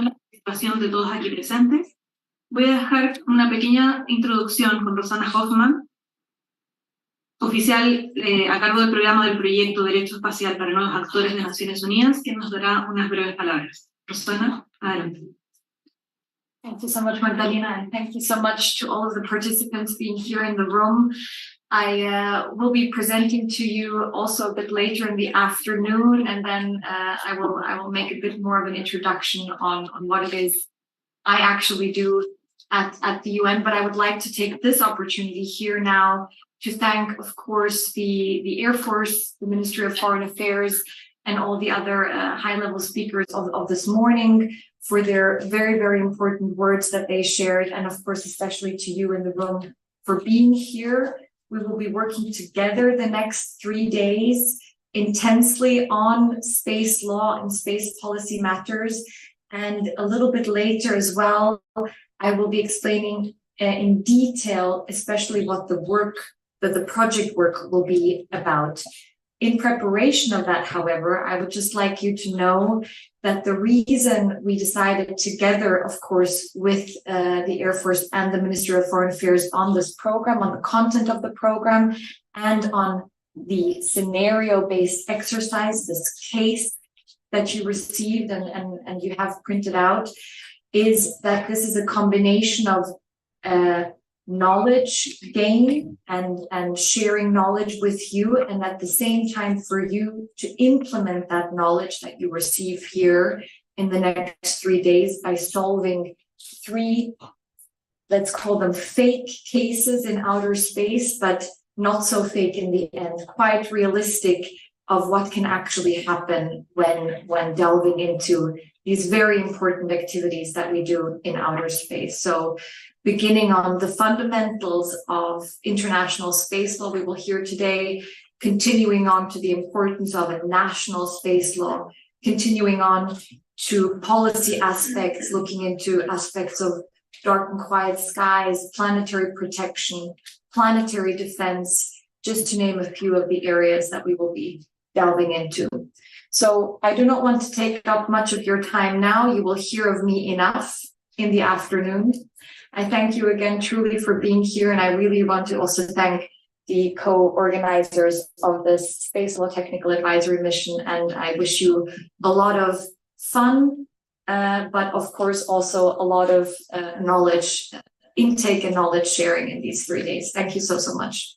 la participación de todos aquí presentes. Voy a dejar una pequeña introducción con Rosana Hoffman, oficial a cargo del programa del proyecto Derecho Espacial para Nuevos Actores de Naciones Unidas, quien nos dará unas breves palabras. Rosana, adelante. Thank you so much, Magdalena, and thank you so much to all of the participants being here in the room. I will be presenting to you also a bit later in the afternoon, and then I will make a bit more of an introduction on what it is I actually do at the UN. But I would like to take this opportunity here now to thank, of course, the Air Force, the Ministry of Foreign Affairs, and all the other high-level speakers of this morning for their very, very important words that they shared, and of course, especially to you in the room for being here. We will be working together the next 3 days intensely on space law and space policy matters. And a little bit later as well, I will be explaining in detail, especially what the project work will be about. In preparation of that, however, I would just like you to know that the reason we decided together, of course, with the Air Force and the Ministry of Foreign Affairs on this program, on the content of the program, and on the scenario-based exercise, this case that you received and you have printed out, is that this is a combination of knowledge gain and sharing knowledge with you, and at the same time for you to implement that knowledge that you receive here in the next 3 days by solving 3, let's call them fake cases in outer space, but not so fake in the end, quite realistic of what can actually happen when delving into these very important activities that we do in outer space. So beginning on the fundamentals of international space law we will hear today, continuing on to the importance of a national space law, continuing on to policy aspects, looking into aspects of dark and quiet skies, planetary protection, planetary defense, just to name a few of the areas that we will be delving into. So I do not want to take up much of your time now. You will hear of me enough in the afternoon. I thank you again truly for being here, and I really want to also thank the co-organizers of this Space Law Technical Advisory Mission, and I wish you a lot of fun, but of course also a lot of knowledge intake and knowledge sharing in these 3 days. Thank you so much.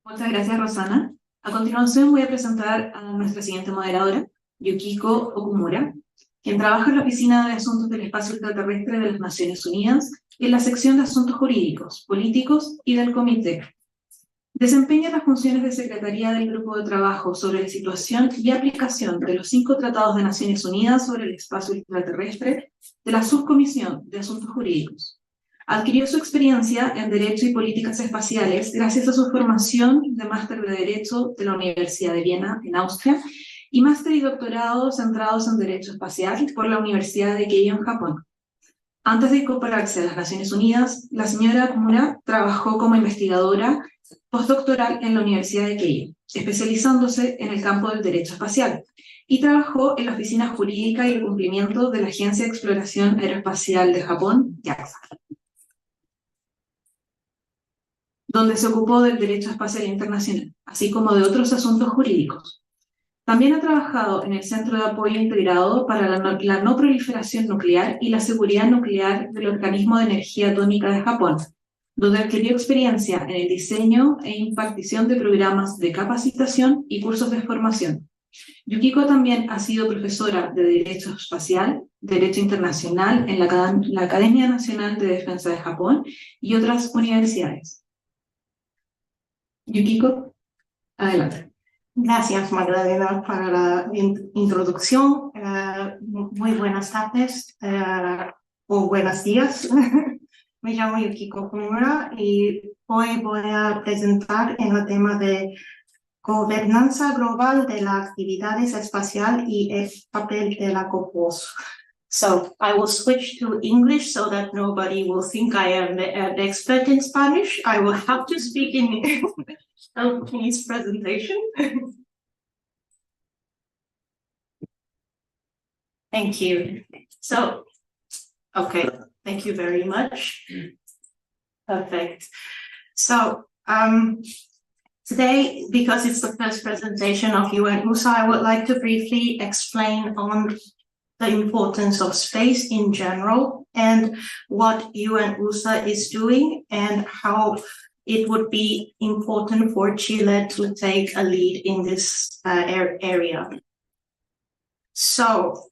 Muchas gracias, Rosana. A continuación voy a presentar a nuestra siguiente moderadora, Yukiko Okumura, quien trabaja en la Oficina de Asuntos del Espacio Extraterrestre de las Naciones Unidas en la sección de Asuntos Jurídicos, Políticos y del Comité. Desempeña las funciones de Secretaría del Grupo de Trabajo sobre la situación y aplicación de los 5 tratados de Naciones Unidas sobre el espacio extraterrestre de la Subcomisión de Asuntos Jurídicos. Adquirió su experiencia en Derecho y Políticas Espaciales gracias a su formación de máster de Derecho de la Universidad de Viena, en Austria, y máster y doctorado centrados en Derecho Espacial por la Universidad de Keio, en Japón. Antes de incorporarse a las Naciones Unidas, la señora Okumura trabajó como investigadora postdoctoral en la Universidad de Keio, especializándose en el campo del Derecho Espacial, y trabajó en la Oficina Jurídica y de Cumplimiento de la Agencia de Exploración Aeroespacial de Japón, JAXA, donde se ocupó del derecho espacial internacional, así como de otros asuntos jurídicos. También ha trabajado en el Centro de Apoyo Integrado para la No Proliferación Nuclear y la Seguridad Nuclear del Organismo de Energía Atómica de Japón, donde adquirió experiencia en el diseño e impartición de programas de capacitación y cursos de formación. Yukiko también ha sido profesora de Derecho Espacial, Derecho Internacional en la Academia Nacional de Defensa de Japón y otras universidades. Yukiko, adelante. Gracias, Magdalena, para la introducción. Muy buenas tardes o buenos días. Me llamo Yukiko Okumura y hoy voy a presentar en el tema de gobernanza global de las actividades espaciales y el papel de la COPOS. So I will switch to English so that nobody will think I am an expert in Spanish. I will have to speak in Please presentation. Thank you. So, okay, thank you very much. Perfect. So, today, because it's the first presentation of UNOOSA, I would like to briefly explain on the importance of space in general and what UNOOSA is doing and how it would be important for Chile to take a lead in this area. So,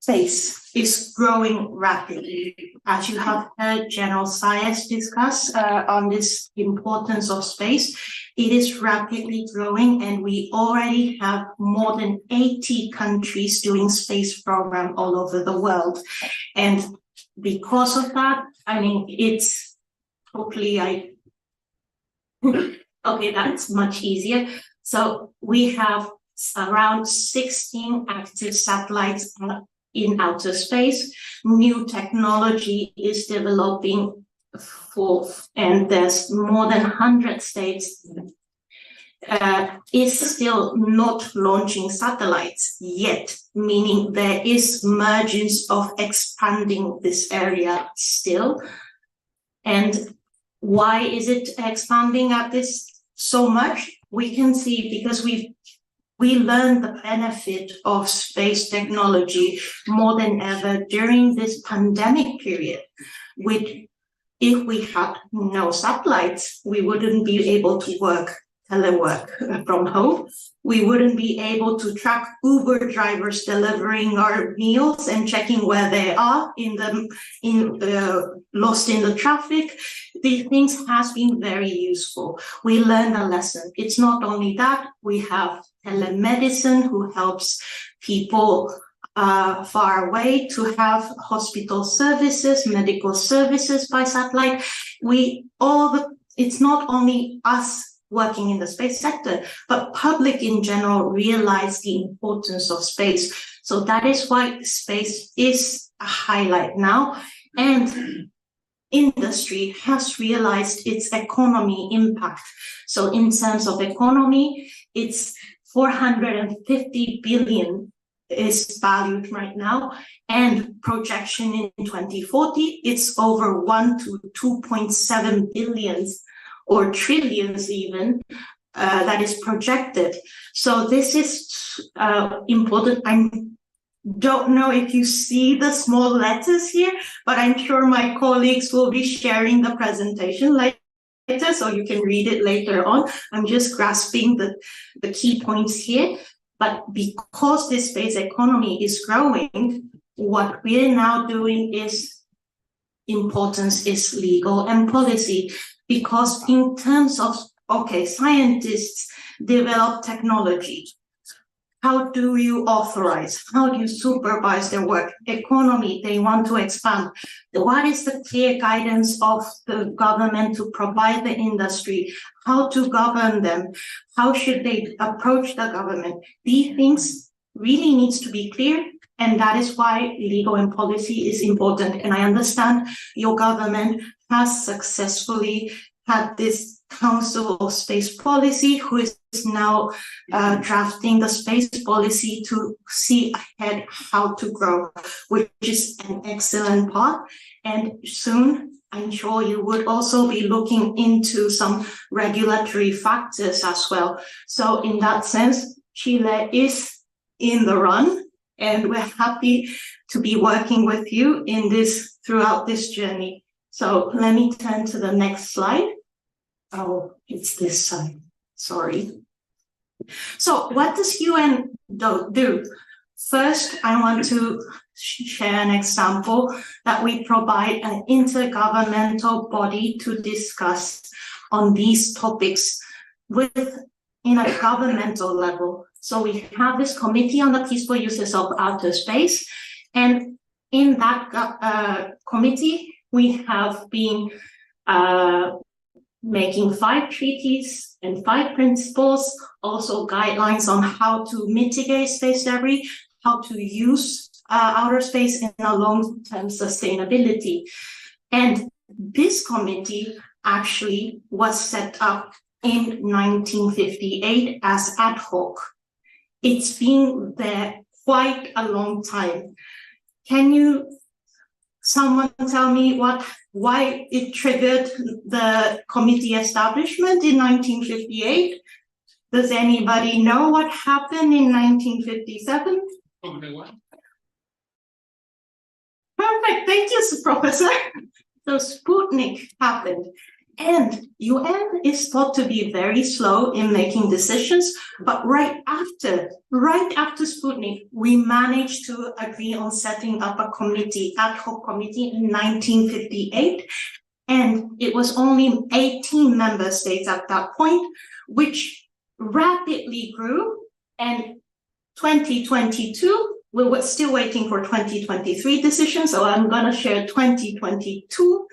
space is growing rapidly. As you have heard General Saez discuss on this importance of space, it is rapidly growing, and we already have more than 80 countries doing space program all over the world. And because of that, I mean, it's hopefully okay, that's much easier. So we have around 16 active satellites in outer space. New technology is developing and there's more than 100 states is still not launching satellites yet, meaning there is emergence of expanding this area still. And why is it expanding at this so much? We can see because we learned the benefit of space technology more than ever during this pandemic period. If we had no satellites, we wouldn't be able to telework from home. We wouldn't be able to track Uber drivers delivering our meals and checking where they are lost in the traffic. These things has been very useful. We learned a lesson. It's not only that, we have telemedicine who helps people far away to have hospital services, medical services by satellite. It's not only us working in the space sector, but public in general realize the importance of space. So that is why space is a highlight now. And industry has realized its economy impact. So in terms of economy, it's 450 billion is valued right now, and projection in 2040, it's over 1 to 2.7 billions or trillions even, that is projected. So this is important. I don't know if you see the small letters here, but I'm sure my colleagues will be sharing the presentation later, so you can read it later on. I'm just grasping the key points here. But because this space economy is growing, what we're now doing is importance is legal and policy. Because in terms of, scientists develop technology. How do you authorize? How do you supervise their work? Economy, they want to expand. What is the clear guidance of the government to provide the industry? How to govern them? How should they approach the government? These things really needs to be clear. And that is why legal and policy is important. And I understand your government has successfully had this Council of Space Policy, who is now drafting the space policy to see ahead how to grow, which is an excellent part. And soon, I'm sure you would also be looking into some regulatory factors as well. So in that sense, Chile is in the run, and we're happy to be working with you in this throughout this journey. So let me turn to the next slide. Oh, it's this side. Sorry. So what does UN do? First, I want to share an example that we provide an intergovernmental body to discuss on these topics in a governmental level. So we have this Committee on the Peaceful Uses of Outer Space, and in that committee, we have been making 5 treaties and 5 principles, also guidelines on how to mitigate space debris, how to use outer space in a long-term sustainability. And this committee actually was set up in 1958 as ad hoc. It's been there quite a long time. Can someone tell me why it triggered the committee establishment in 1958? Does anybody know what happened in 1957? Perfect, thank you, Professor. So Sputnik happened, and UN is thought to be very slow in making decisions, but right after Sputnik, we managed to agree on setting up a committee, ad hoc committee in 1958, and it was only 18 member states at that point, which rapidly grew, and 2022, we were still waiting for 2023 decisions, so I'm going to share 2022.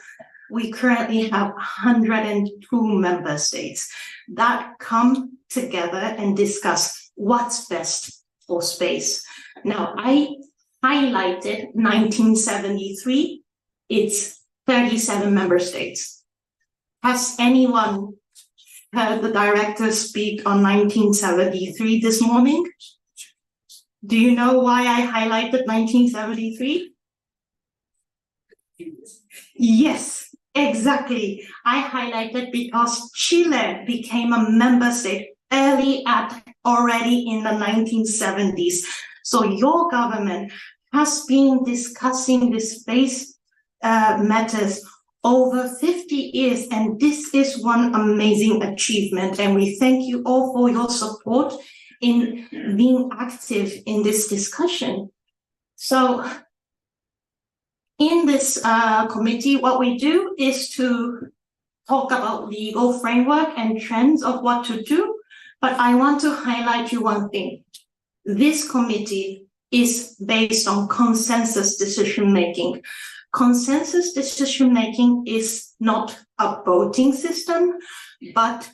We currently have 102 member states that come together and discuss what's best for space. Now, I highlighted 1973. It's 37 member states. Has anyone heard the director speak on 1973 this morning? Do you know why I highlighted 1973? Yes, exactly. I highlighted because Chile became a member state already in the 1970s. So your government has been discussing the space matters over 50 years, and this is one amazing achievement, and we thank you all for your support in being active in this discussion. So in this committee, what we do is to talk about legal framework and trends of what to do, but I want to highlight you one thing. This committee is based on consensus decision-making. Consensus decision-making is not a voting system, but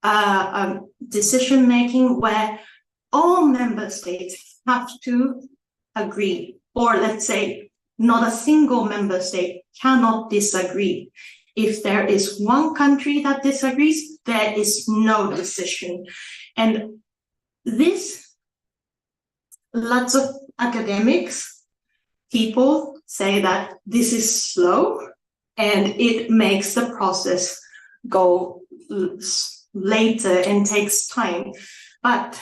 a decision-making where all member states have to agree, or let's say not a single member state cannot disagree. If there is one country that disagrees, there is no decision. And this, lots of academics, people say that this is slow and it makes the process go later and takes time. But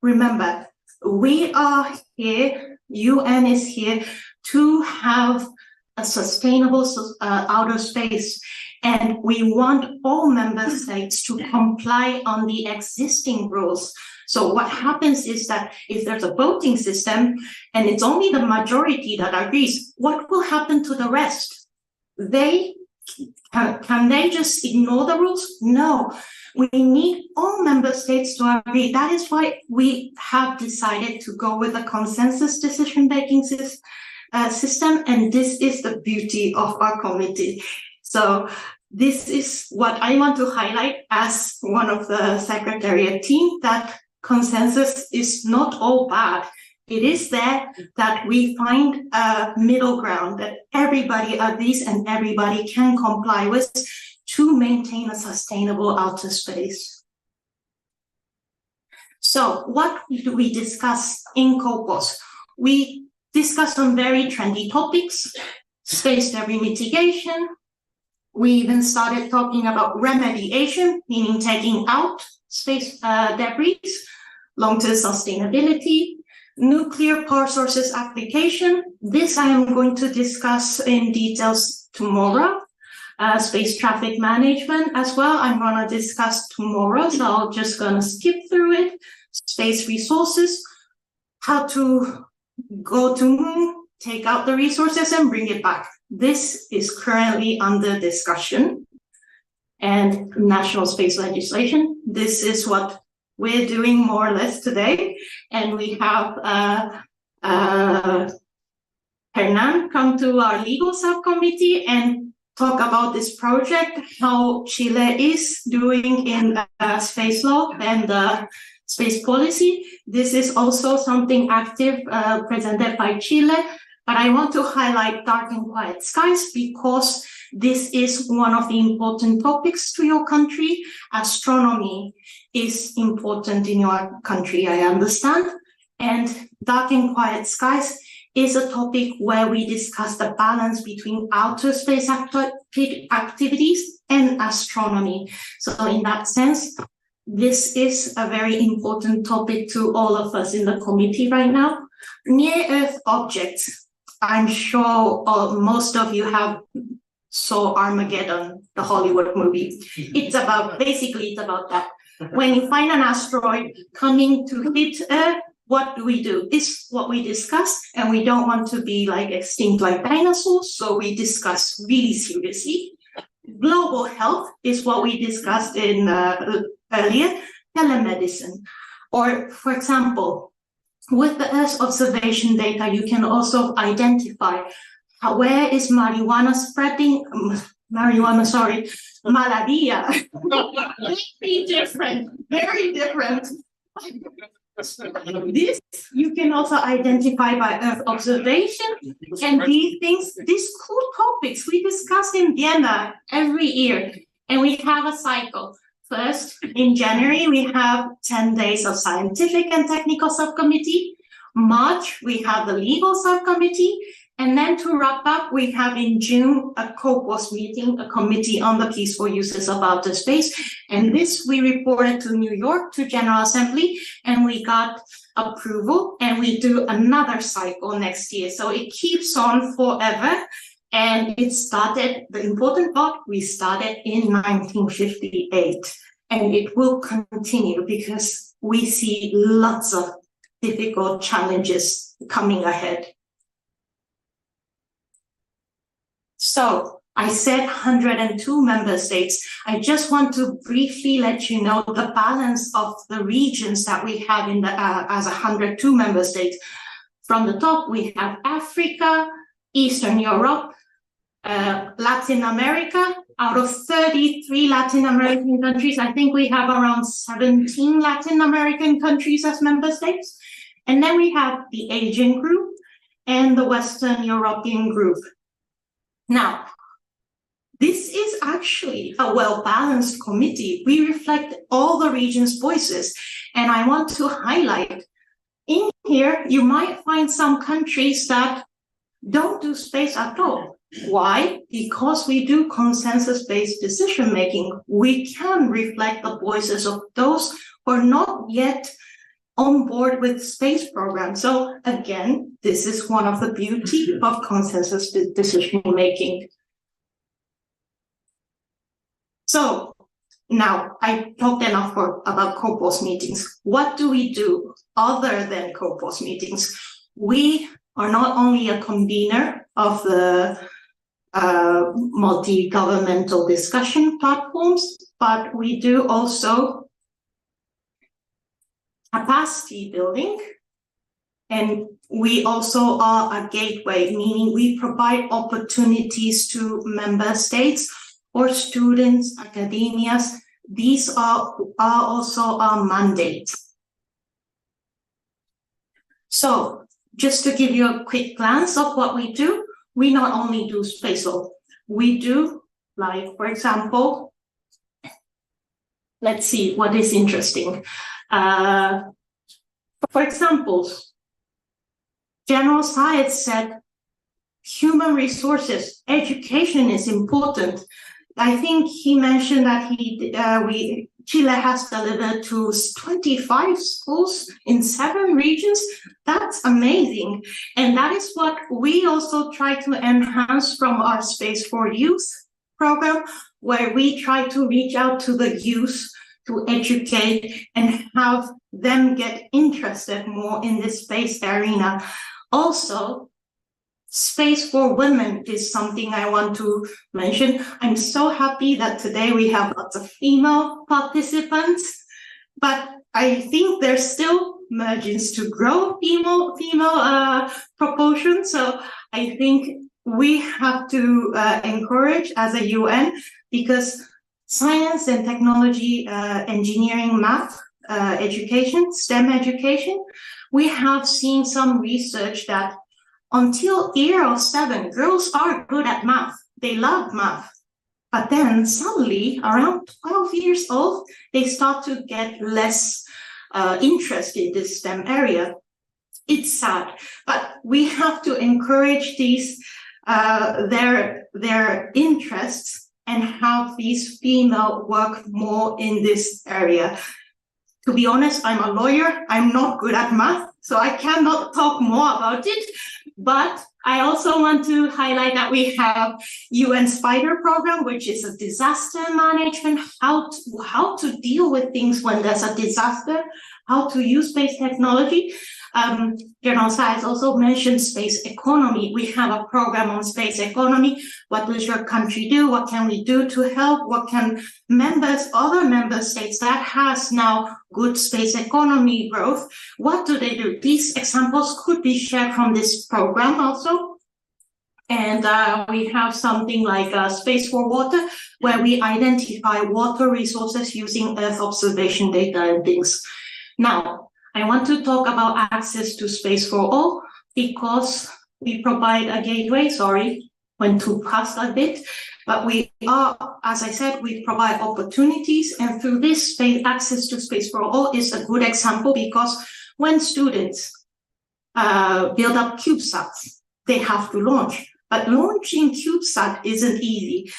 remember, we are here, UN is here to have a sustainable outer space, and we want all member states to comply on the existing rules. So what happens is that if there's a voting system and it's only the majority that agrees, what will happen to the rest? Can they just ignore the rules? No, we need all member states to agree. That is why we have decided to go with a consensus decision-making system, and this is the beauty of our committee. So this is what I want to highlight as one of the Secretariat team, that consensus is not all bad. It is there that we find a middle ground that everybody agrees and everybody can comply with to maintain a sustainable outer space. So what do we discuss in COPOS? We discuss some very trendy topics, space debris mitigation. We even started talking about remediation, meaning taking out space debris, long-term sustainability, nuclear power sources application. This I am going to discuss in details tomorrow. Space traffic management as well, I'm going to discuss tomorrow, so I'm just going to skip through it. Space resources, how to go to moon, take out the resources and bring it back. This is currently under discussion. And national space legislation, this is what we're doing more or less today. And we have Hernan come to our legal subcommittee and talk about this project, how Chile is doing in space law and space policy. This is also something active presented by Chile, but I want to highlight dark and quiet skies because this is one of the important topics to your country. Astronomy is important in your country, I understand. And dark and quiet skies is a topic where we discuss the balance between outer space activities and astronomy. So in that sense, this is a very important topic to all of us in the committee right now. Near-Earth objects. I'm sure most of you have saw Armageddon, the Hollywood movie. It's about that. When you find an asteroid coming to hit Earth, what do? This is what we discuss, and we don't want to be like extinct like dinosaurs, so we discuss really seriously. Global health is what we discussed in earlier, telemedicine. Or, for example, with the Earth observation data, you can also identify where is marijuana spreading, malaria. Very different. This you can also identify by Earth observation, and these cool topics we discuss in Vienna every year, and we have a cycle. First, in January, we have 10 days of scientific and technical subcommittee. March, we have the legal subcommittee. And then to wrap up, we have in June a COPOS meeting, a committee on the peaceful uses of outer space. And this we reported to New York, to General Assembly, and we got approval, and we do another cycle next year. So it keeps on forever. And it started, the important part, we started in 1958. And it will continue because we see lots of difficult challenges coming ahead. So I said 102 member states. I just want to briefly let you know the balance of the regions that we have in the as 102 member states. From the top, we have Africa, Eastern Europe, Latin America. Out of 33 Latin American countries, I think we have around 17 Latin American countries as member states. And then we have the Asian group and the Western European group. Now, this is actually a well-balanced committee. We reflect all the region's voices. And I want to highlight, in here, you might find some countries that don't do space at all. Why? Because we do consensus-based decision-making. We can reflect the voices of those who are not yet on board with space program. So again, this is one of the beauty of consensus decision-making. So now I talked enough about COPOS meetings. What do we do other than COPOS meetings? We are not only a convener of the multi-governmental discussion platforms, but we do also capacity building, and we also are a gateway, meaning we provide opportunities to member states or students, academias. These are also our mandates. So just to give you a quick glance of what we do, we not only do spatial, we do, like, for example, let's see what is interesting. For example, General Science said human resources, education is important. I think he mentioned that Chile has delivered to 25 schools in 7 regions. That's amazing. And that is what we also try to enhance from our Space for Youth program, where we try to reach out to the youth to educate and have them get interested more in this space arena. Also, Space for Women is something I want to mention. I'm so happy that today we have lots of female participants, but I think there's still margins to grow female proportion. So I think we have to encourage as a UN, because science and technology, engineering, math, education, STEM education, we have seen some research that until year of 7, girls are good at math. they love math. But then suddenly, around 12 years old, they start to get less interest in this STEM area. It's sad, but we have to encourage these their interests and have these female work more in this area. To be honest, I'm a lawyer. I'm not good at math, so I cannot talk more about it. But I also want to highlight that we have UN Spider program, which is a disaster management, how to deal with things when there's a disaster, how to use space technology. General Saez also mentioned space economy. We have a program on space economy. What does your country do? What can we do to help? What can other member states that has now good space economy growth, what do they do? These examples could be shared from this program also. And we have something like Space for Water, where we identify water resources using Earth observation data and things. Now, I want to talk about access to space for all, because we provide a gateway. Sorry, went too fast a bit, but we are, as I said, we provide opportunities, and through this space, access to space for all is a good example, because when students build up CubeSats, they have to launch. But launching CubeSat isn't easy.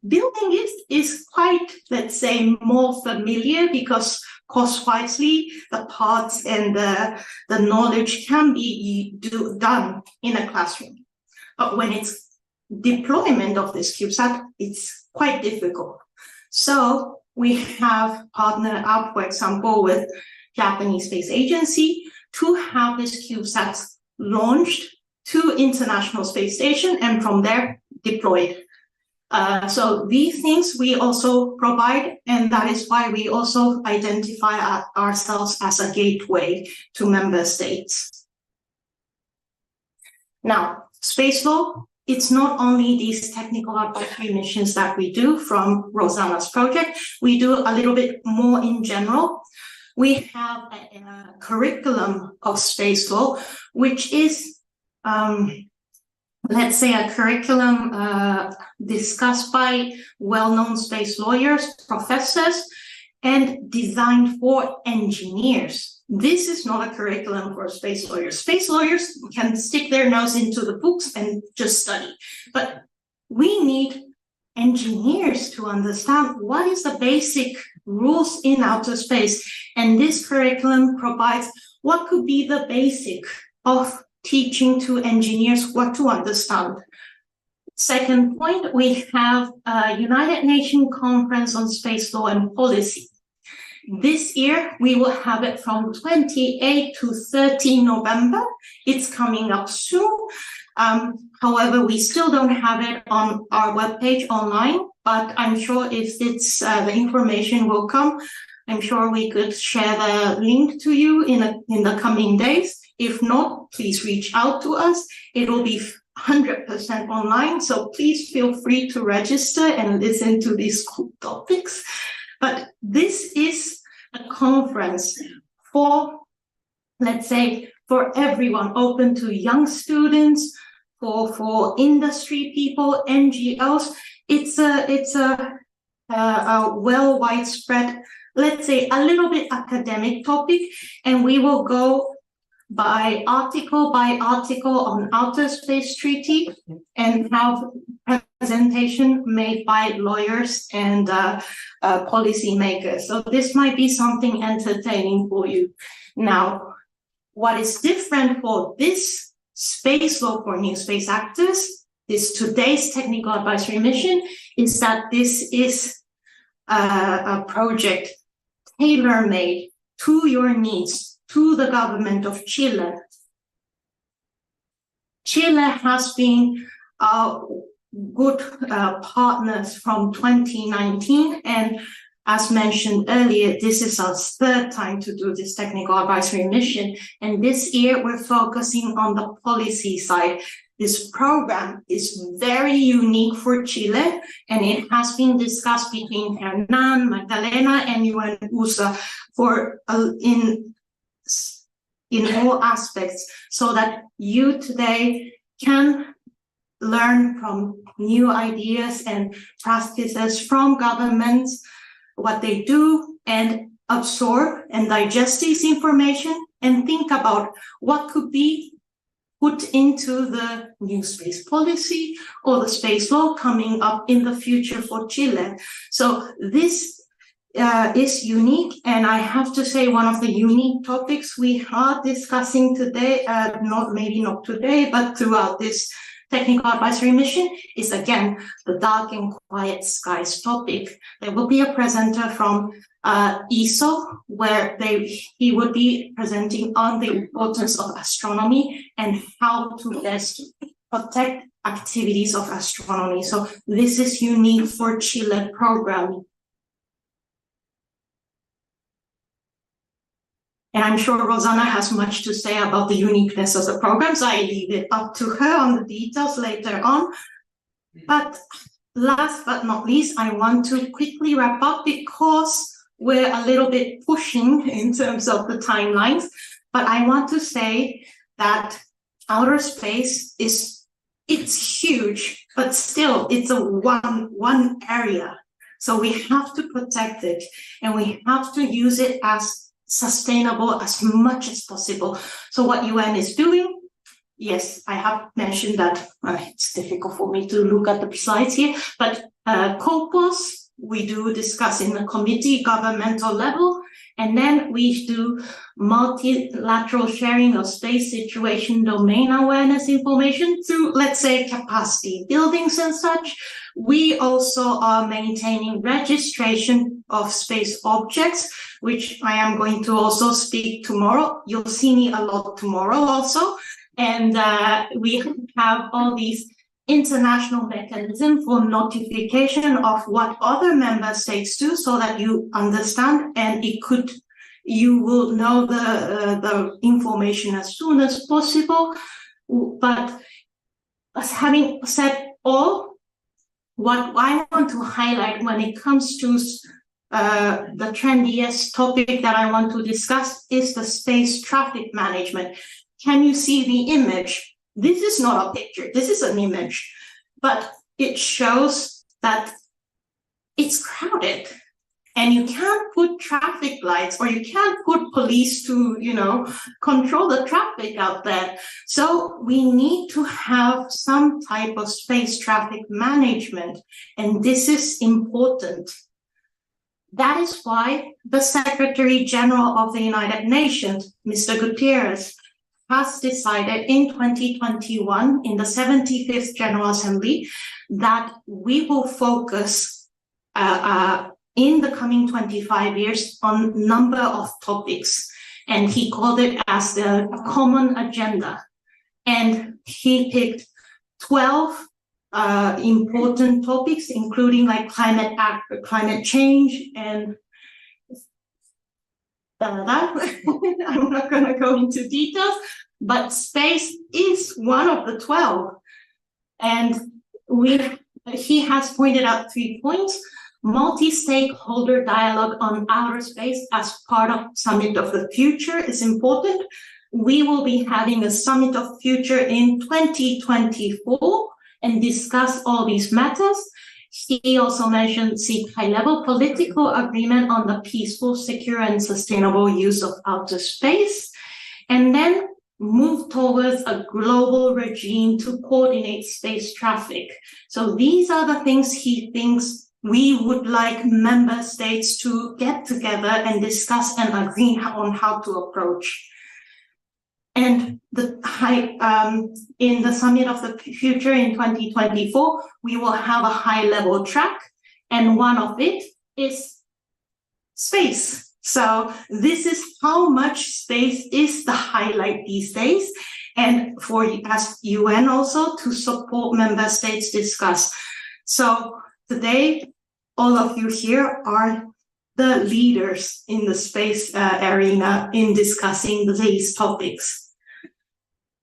Building is quite, let's say, more familiar, because cost-wisely, the parts and the knowledge can be done in a classroom. But when it's deployment of this CubeSat, it's quite difficult. So we have partnered up, for example, with Japanese Space Agency to have this CubeSat launched to International Space Station and from there deployed. So these things we also provide, and that is why we also identify ourselves as a gateway to member states. Now, space law, it's not only these technical advisory missions that we do from Rosanna's project, we do a little bit more in general. We have a curriculum of space law, which is let's say a curriculum discussed by well-known space lawyers, professors, and designed for engineers. This is not a curriculum for space lawyers. Space lawyers can stick their nose into the books and just study. But we need engineers to understand what is the basic rules in outer space. And this curriculum provides what could be the basic of teaching to engineers what to understand. Second point, we have a United Nations Conference on Space Law and Policy. This year, we will have it from 28 to 30 November. It's coming up soon. However, we still don't have it on our webpage online, but I'm sure if it's the information will come, I'm sure we could share the link to you in the coming days. If not, please reach out to us. It will be 100% online, so please feel free to register and listen to these cool topics. But this is a conference for, let's say, for everyone, open to young students, for industry people, NGOs. It's a well widespread, let's say, a little bit academic topic, and we will go by article on Outer Space Treaty and have presentation made by lawyers and policymakers. So this might be something entertaining for you. Now, what is different for this space law for new space actors, this today's technical advisory mission, is that this is a project tailor-made to your needs, to the government of Chile. Chile has been good partners from 2019, and as mentioned earlier, this is our third time to do this technical advisory mission, and this year we're focusing on the policy side. This program is very unique for Chile, and it has been discussed between Hernan, Magdalena, and UNOOSA for in all aspects, so that you today can learn from new ideas and practices from governments, what they do, and absorb and digest this information and think about what could be put into the new space policy or the space law coming up in the future for Chile. So this is unique, and I have to say one of the unique topics we are discussing today, maybe not today, but throughout this technical advisory mission is again the dark and quiet skies topic. There will be a presenter from ESO, where he would be presenting on the importance of astronomy and how to best protect activities of astronomy. So this is unique for Chile programming. And I'm sure Rosanna has much to say about the uniqueness of the programs. I leave it up to her on the details later on. But last but not least, I want to quickly wrap up because we're a little bit pushing in terms of the timelines, but I want to say that outer space it's huge, but still it's a one area. So we have to protect it and we have to use it as sustainable as much as possible. So what UN is doing, yes, I have mentioned that it's difficult for me to look at the slides here, but COPOS, we do discuss in the committee governmental level, and then we do multilateral sharing of space situation domain awareness information through, let's say, capacity buildings and such. We also are maintaining registration of space objects, which I am going to also speak tomorrow. You'll see me a lot tomorrow also. And we have all these international mechanism for notification of what other member states do so that you understand and you will know the information as soon as possible. But as having said all, what I want to highlight when it comes to the trendiest topic that I want to discuss is the space traffic management. Can you see the image? This is not a picture, this is an image, but it shows that it's crowded and you can't put traffic lights or you can't put police to, control the traffic out there. So we need to have some type of space traffic management, and this is important. That is why the Secretary General of the United Nations, Mr. Guterres, has decided in 2021 in the 75th General Assembly that we will focus in the coming 25 years on number of topics. And he called it as the common agenda. And he picked 12 important topics, including like climate change and I'm not going to go into details, but space is one of the 12. And he has pointed out 3 points. Multi-stakeholder dialogue on outer space as part of Summit of the Future is important. We will be having a Summit of Future in 2024 and discuss all these matters. He also mentioned seek high-level political agreement on the peaceful, secure, and sustainable use of outer space, and then move towards a global regime to coordinate space traffic. So these are the things he thinks we would like member states to get together and discuss and agree on how to approach. And in the Summit of the Future in 2024, we will have a high-level track, and one of it is space. So this is how much space is the highlight these days, and for as UN also to support member states discuss. So today, all of you here are the leaders in the space arena in discussing these topics.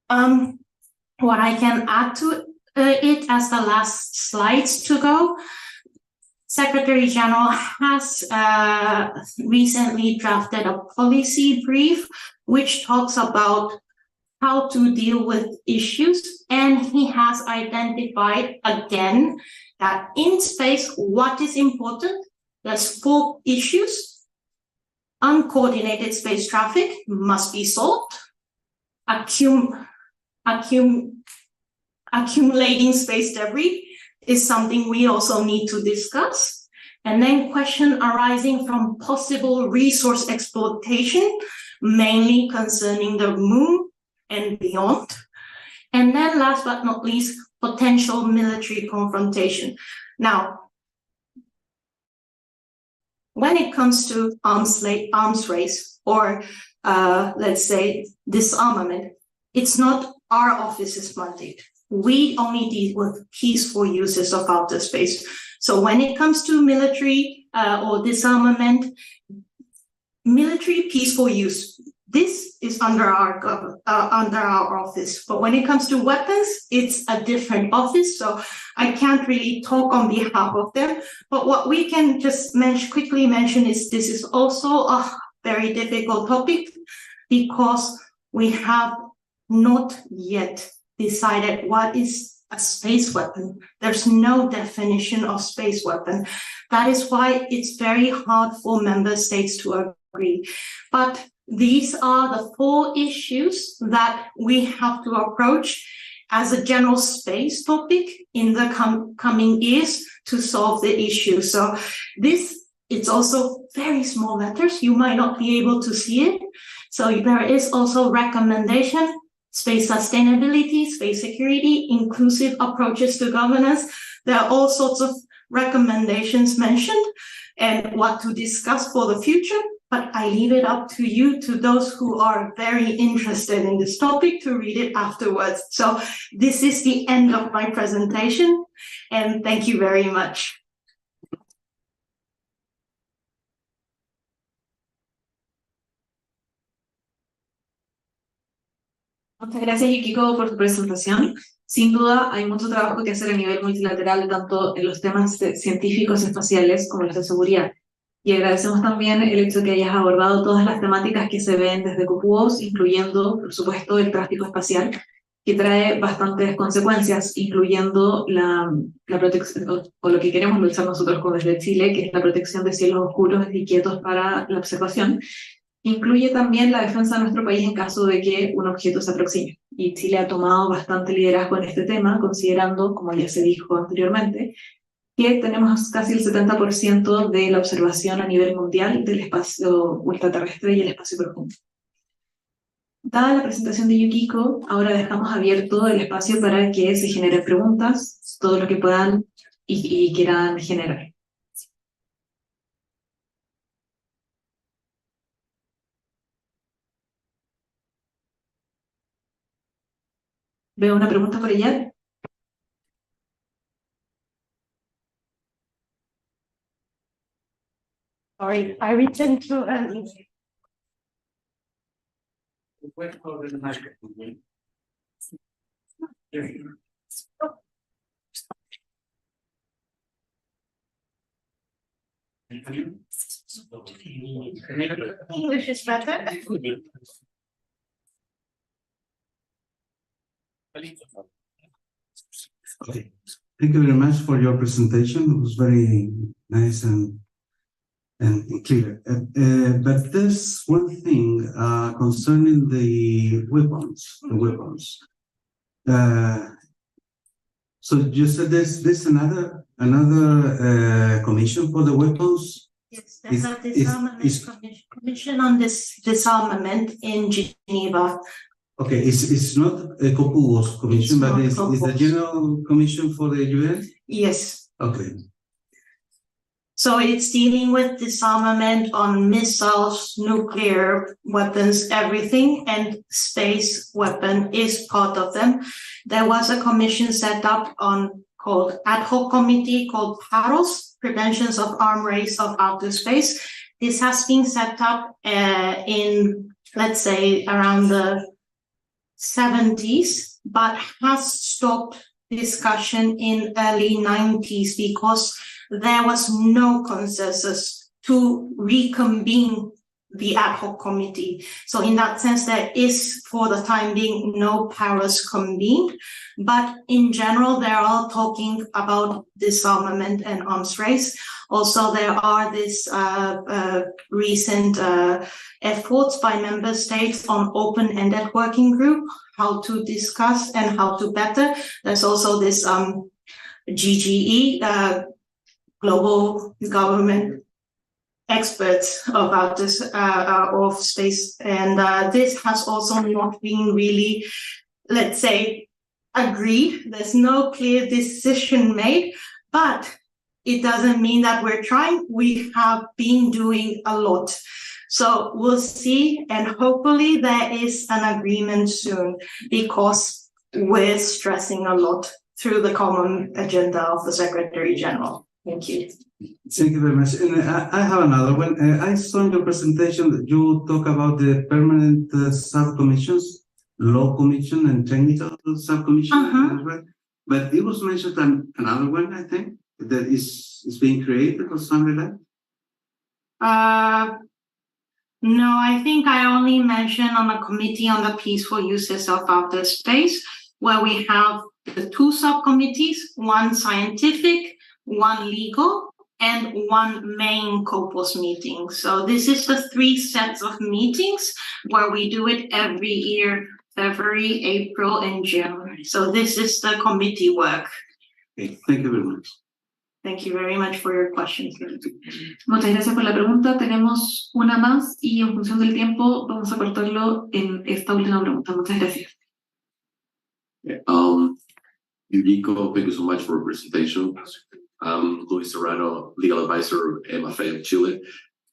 What I can add to it as the last slides to go, Secretary General has recently drafted a policy brief which talks about how to deal with issues, and he has identified again that in space, what is important? There's 4 issues. Uncoordinated space traffic must be solved. Accumulating space debris is something we also need to discuss. And then question arising from possible resource exploitation, mainly concerning the moon and beyond. And then last but not least, potential military confrontation. Now, when it comes to arms race or let's say disarmament, it's not our office's mandate. We only deal with peaceful uses of outer space. So when it comes to military or disarmament, military peaceful use, this is under our office. But when it comes to weapons, it's a different office. So I can't really talk on behalf of them. But what we can just quickly mention is this is also a very difficult topic because we have not yet decided what is a space weapon. There's no definition of space weapon. That is why it's very hard for member states to agree. But these are the 4 issues that we have to approach as a general space topic in the coming years to solve the issue. So it's also very small letters. You might not be able to see it. So there is also recommendation, space sustainability, space security, inclusive approaches to governance. There are all sorts of recommendations mentioned and what to discuss for the future. But I leave it up to you, to those who are very interested in this topic, to read it afterwards. So this is the end of my presentation, and thank you very much. Muchas gracias, Yukiko, por tu presentación. Sin duda, hay mucho trabajo que hacer a nivel multilateral, tanto en los temas científicos espaciales como los de seguridad. Y agradecemos también el hecho de que hayas abordado todas las temáticas que se ven desde COPUOS, incluyendo, por supuesto, el tráfico espacial, que trae bastantes consecuencias, incluyendo la protección, o lo que queremos luchar nosotros como desde Chile, que es la protección de cielos oscuros y quietos para la observación. Incluye también la defensa de nuestro país en caso de que un objeto se aproxime. Y Chile ha tomado bastante liderazgo en este tema, considerando, como ya se dijo anteriormente, que tenemos casi el 70% de la observación a nivel mundial del espacio ultraterrestre y el espacio profundo. Dada la presentación de Yukiko, ahora dejamos abierto el espacio para que se generen preguntas, todo lo que puedan y quieran generar. Veo una pregunta por allá. Sorry, I returned too early. English is better. Okay. Thank you very much for your presentation. It was very nice and clear. But there's one thing concerning the weapons. So you said there's another commission for the weapons? Yes, there's a disarmament commission on this disarmament in Geneva. Okay, it's not a COPUOS commission, but it's the General Commission for the UN? Yes. Okay. So it's dealing with disarmament on missiles, nuclear weapons, everything, and space weapon is part of them. There was a commission set up called ad hoc committee called PAROS, Preventions of Arms Race of Outer Space. This has been set up in, let's say, around the 70s, but has stopped discussion in early 90s because there was no consensus to reconvene the ad hoc committee. So in that sense, there is, for the time being, no powers convened. But in general, they're all talking about disarmament and arms race. Also, there are this recent efforts by member states on open-ended working group, how to discuss and how to better. There's also this GGE, Global Government Experts about this of space, and this has also not been really, let's say, agreed. There's no clear decision made, but it doesn't mean that we're trying. We have been doing a lot. So we'll see, and hopefully there is an agreement soon, because we're stressing a lot through the common agenda of the Secretary General. Thank you. Thank you very much. And I have another one. I saw in your presentation that you talk about the permanent subcommissions, law commission and technical subcommission, right? But it was mentioned another one, I think, that is being created or something like that. No, I think I only mentioned on a committee on the peaceful uses of outer space, where we have the two subcommittees, one scientific, one legal, and one main COPOS meeting. So this is the 3 sets of meetings where we do it every year, February, April, and January. So this is the committee work. Okay, thank you very much. Thank you very much for your questions. Muchas gracias por la pregunta. Tenemos una más y en función del tiempo vamos a cortarlo en esta última pregunta. Muchas gracias. Yeah, Yuriko, thank you so much for your presentation. Luis Serrano, legal advisor, MFA of Chile.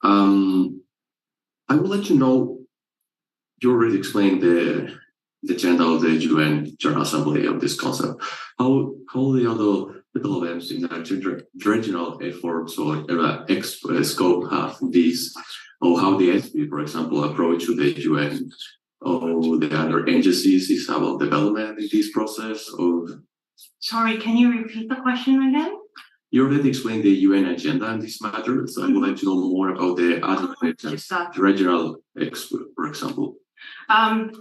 I would like to know, you already explained the agenda of the UN General Assembly of this concept. How the other developments in the regional efforts or scope have these, or how the ANEPE, for example, approach to the UN or the other agencies is about development in this process? Or Sorry, can you repeat the question again? you already explained the UN agenda on this matter, so I would like to know more about the other regional expert, for example. I'm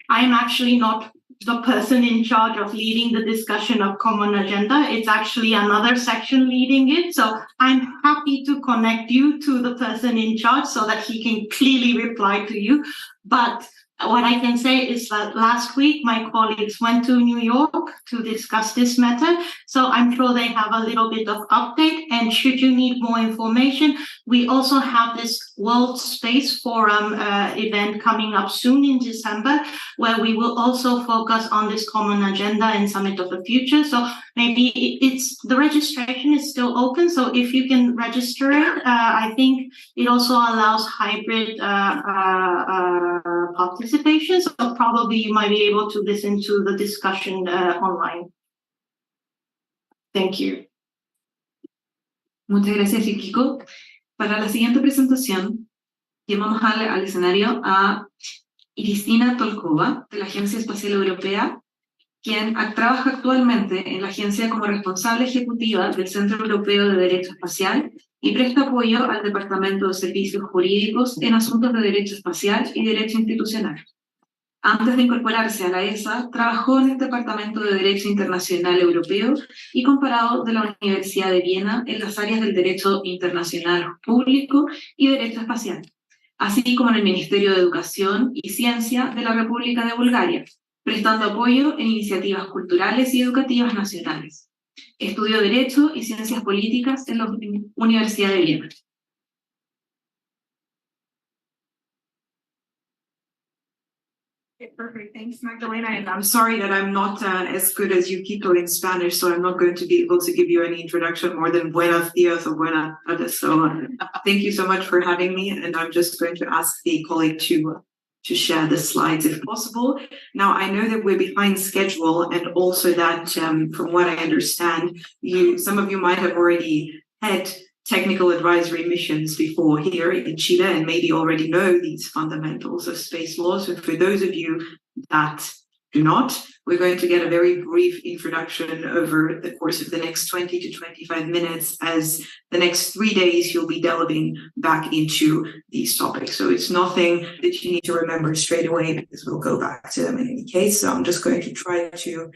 actually not the person in charge of leading the discussion of common agenda. It's actually another section leading it. So I'm happy to connect you to the person in charge so that he can clearly reply to you. But what I can say is that last week, my colleagues went to New York to discuss this matter. So I'm sure they have a little bit of update. And should you need more information, we also have this World Space Forum event coming up soon in December, where we will also focus on this common agenda and Summit of the Future. So maybe the registration is still open. So if you can register it, I think it also allows hybrid participation. So probably you might be able to listen to the discussion online. Thank you. Muchas gracias, Yukiko. Para la siguiente presentación, llamamos al escenario a Iristina Tolkova, de la Agencia Espacial Europea, quien trabaja actualmente en la agencia como responsable ejecutiva del Centro Europeo de Derecho Espacial y presta apoyo al Departamento de Servicios Jurídicos en asuntos de derecho espacial y derecho institucional. Antes de incorporarse a la ESA, trabajó en el Departamento de Derecho Internacional Europeo y comparado de la Universidad de Viena en las áreas del Derecho Internacional Público y Derecho Espacial, así como en el Ministerio de Educación y Ciencia de la República de Bulgaria, prestando apoyo en iniciativas culturales y educativas nacionales. Estudió Derecho y Ciencias Políticas en la Universidad de Viena. Okay, perfect. Thanks, Magdalena. And I'm sorry that I'm not as good as Yukiko in Spanish, so I'm not going to be able to give you any introduction more than buenos dias or buenas tardes. So thank you so much for having me. And I'm just going to ask the colleague to share the slides if possible. Now, I know that we're behind schedule and also that from what I understand, some of you might have already had technical advisory missions before here in Chile and maybe already know these fundamentals of space law. So for those of you that do not. We're going to get a very brief introduction over the course of the next 20 to 25 minutes, as the next 3 days you'll be delving back into these topics. So it's nothing that you need to remember straight away, because we'll go back to them in any case. So I'm just going to try to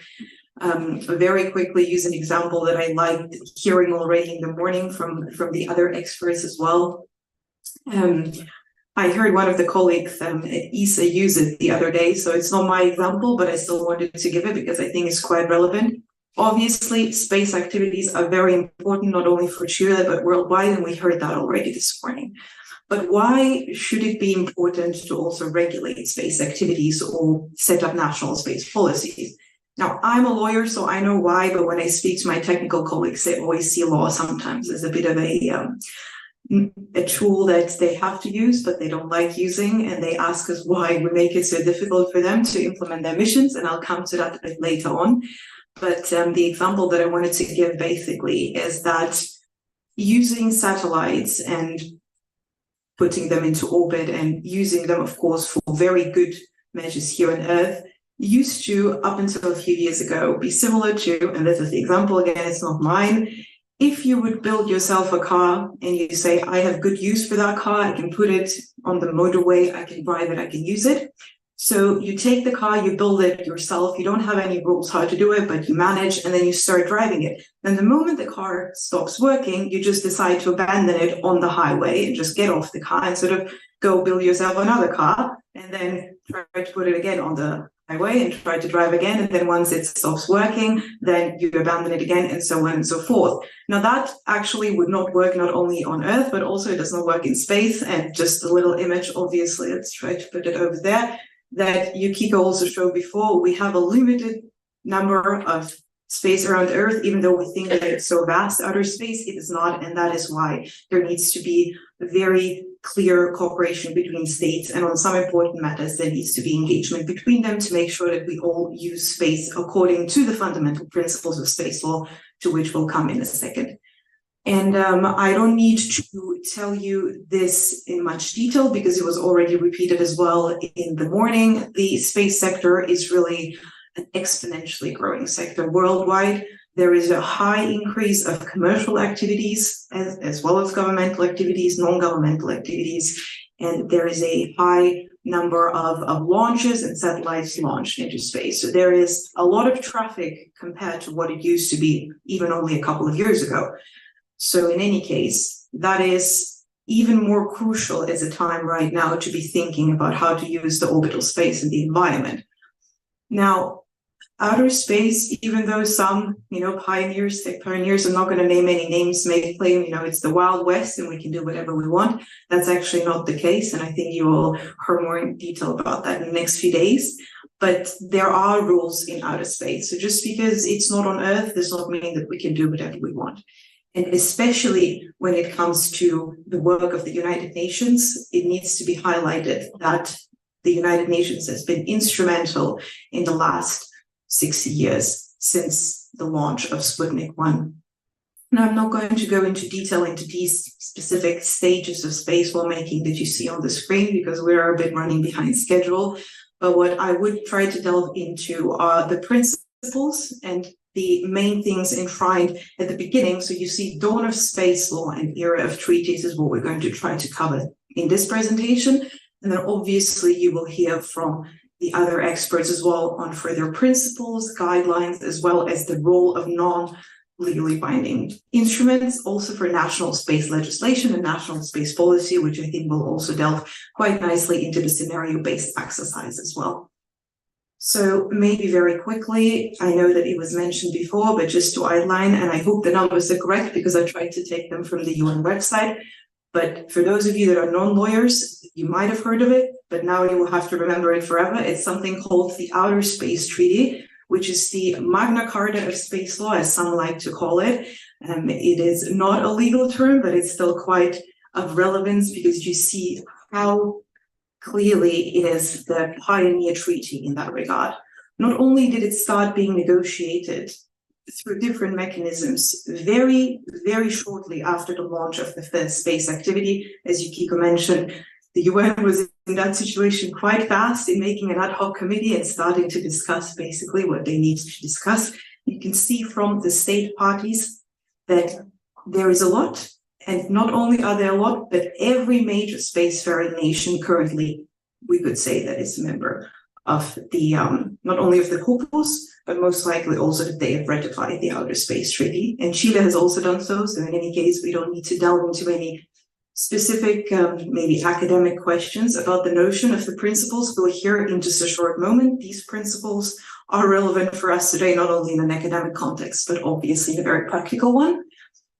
very quickly use an example that I liked hearing already in the morning from the other experts as well. I heard one of the colleagues at ESA use it the other day, so it's not my example, but I still wanted to give it because I think it's quite relevant. Obviously, space activities are very important, not only for Chile, but worldwide, and we heard that already this morning. But why should it be important to also regulate space activities or set up national space policies? Now, I'm a lawyer, so I know why, but when I speak to my technical colleagues, they always see law sometimes as a bit of a tool that they have to use, but they don't like using, and they ask us why we make it so difficult for them to implement their missions, and I'll come to that a bit later on. But the example that I wanted to give basically is that using satellites and putting them into orbit and using them, of course, for very good measures here on Earth used to, up until a few years ago, be similar to, and this is the example again, it's not mine, if you would build yourself a car and you say, I have good use for that car, I can put it on the motorway, I can drive it, I can use it. So you take the car, you build it yourself, you don't have any rules how to do it, but you manage, and then you start driving it. Then the moment the car stops working, you just decide to abandon it on the highway and just get off the car and sort of go build yourself another car and then try to put it again on the highway and try to drive again, and then once it stops working, then you abandon it again, and so on and so forth. Now that actually would not work not only on Earth, but also it does not work in space. And just a little image, obviously, let's try to put it over there, that Yukiko also showed before. We have a limited number of space around Earth, even though we think that it's so vast outer space, it is not, and that is why there needs to be a very clear cooperation between states, and on some important matters there needs to be engagement between them to make sure that we all use space according to the fundamental principles of space law, to which we'll come in a second. And I don't need to tell you this in much detail because it was already repeated as well in the morning. The space sector is really an exponentially growing sector worldwide. There is a high increase of commercial activities as well as governmental activities, non-governmental activities, and there is a high number of launches and satellites launched into space. So there is a lot of traffic compared to what it used to be even only a couple of years ago. So in any case, that is even more crucial as a time right now to be thinking about how to use the orbital space and the environment. Now, outer space, even though some, pioneers, I'm not going to name any names, may claim, it's the Wild West and we can do whatever we want. That's actually not the case. And I think you will hear more in detail about that in the next few days. But there are rules in outer space. So just because it's not on Earth does not mean that we can do whatever we want. And especially when it comes to the work of the United Nations, it needs to be highlighted that the United Nations has been instrumental in the last 60 years since the launch of Sputnik 1. Now, I'm not going to go into detail into these specific stages of space lawmaking that you see on the screen because we're a bit running behind schedule. But what I would try to delve into are the principles and the main things enshrined at the beginning. So you see dawn of space law and era of treaties is what we're going to try to cover in this presentation. And then obviously you will hear from the other experts as well on further principles, guidelines, as well as the role of non-legally binding instruments, also for national space legislation and national space policy, which I think will also delve quite nicely into the scenario-based exercise as well. So maybe very quickly, I know that it was mentioned before, but just to outline, and I hope the numbers are correct because I tried to take them from the UN website. But for those of you that are non-lawyers, you might have heard of it, but now you will have to remember it forever. It's something called the Outer Space Treaty, which is the Magna Carta of space law, as some like to call it. It is not a legal term, but it's still quite of relevance because you see how clearly it is the pioneer treaty in that regard. Not only did it start being negotiated through different mechanisms very, very shortly after the launch of the first space activity, as Yukiko mentioned, the UN was in that situation quite fast in making an ad hoc committee and starting to discuss basically what they need to discuss. You can see from the state parties that there is a lot, and not only are there a lot, but every major spacefaring nation currently, we could say that is a member of the, not only of the COPUS, but most likely also that they have ratified the Outer Space Treaty. And Chile has also done so. So in any case, we don't need to delve into any specific, maybe academic questions about the notion of the principles. We'll hear in just a short moment. These principles are relevant for us today, not only in an academic context, but obviously in a very practical one.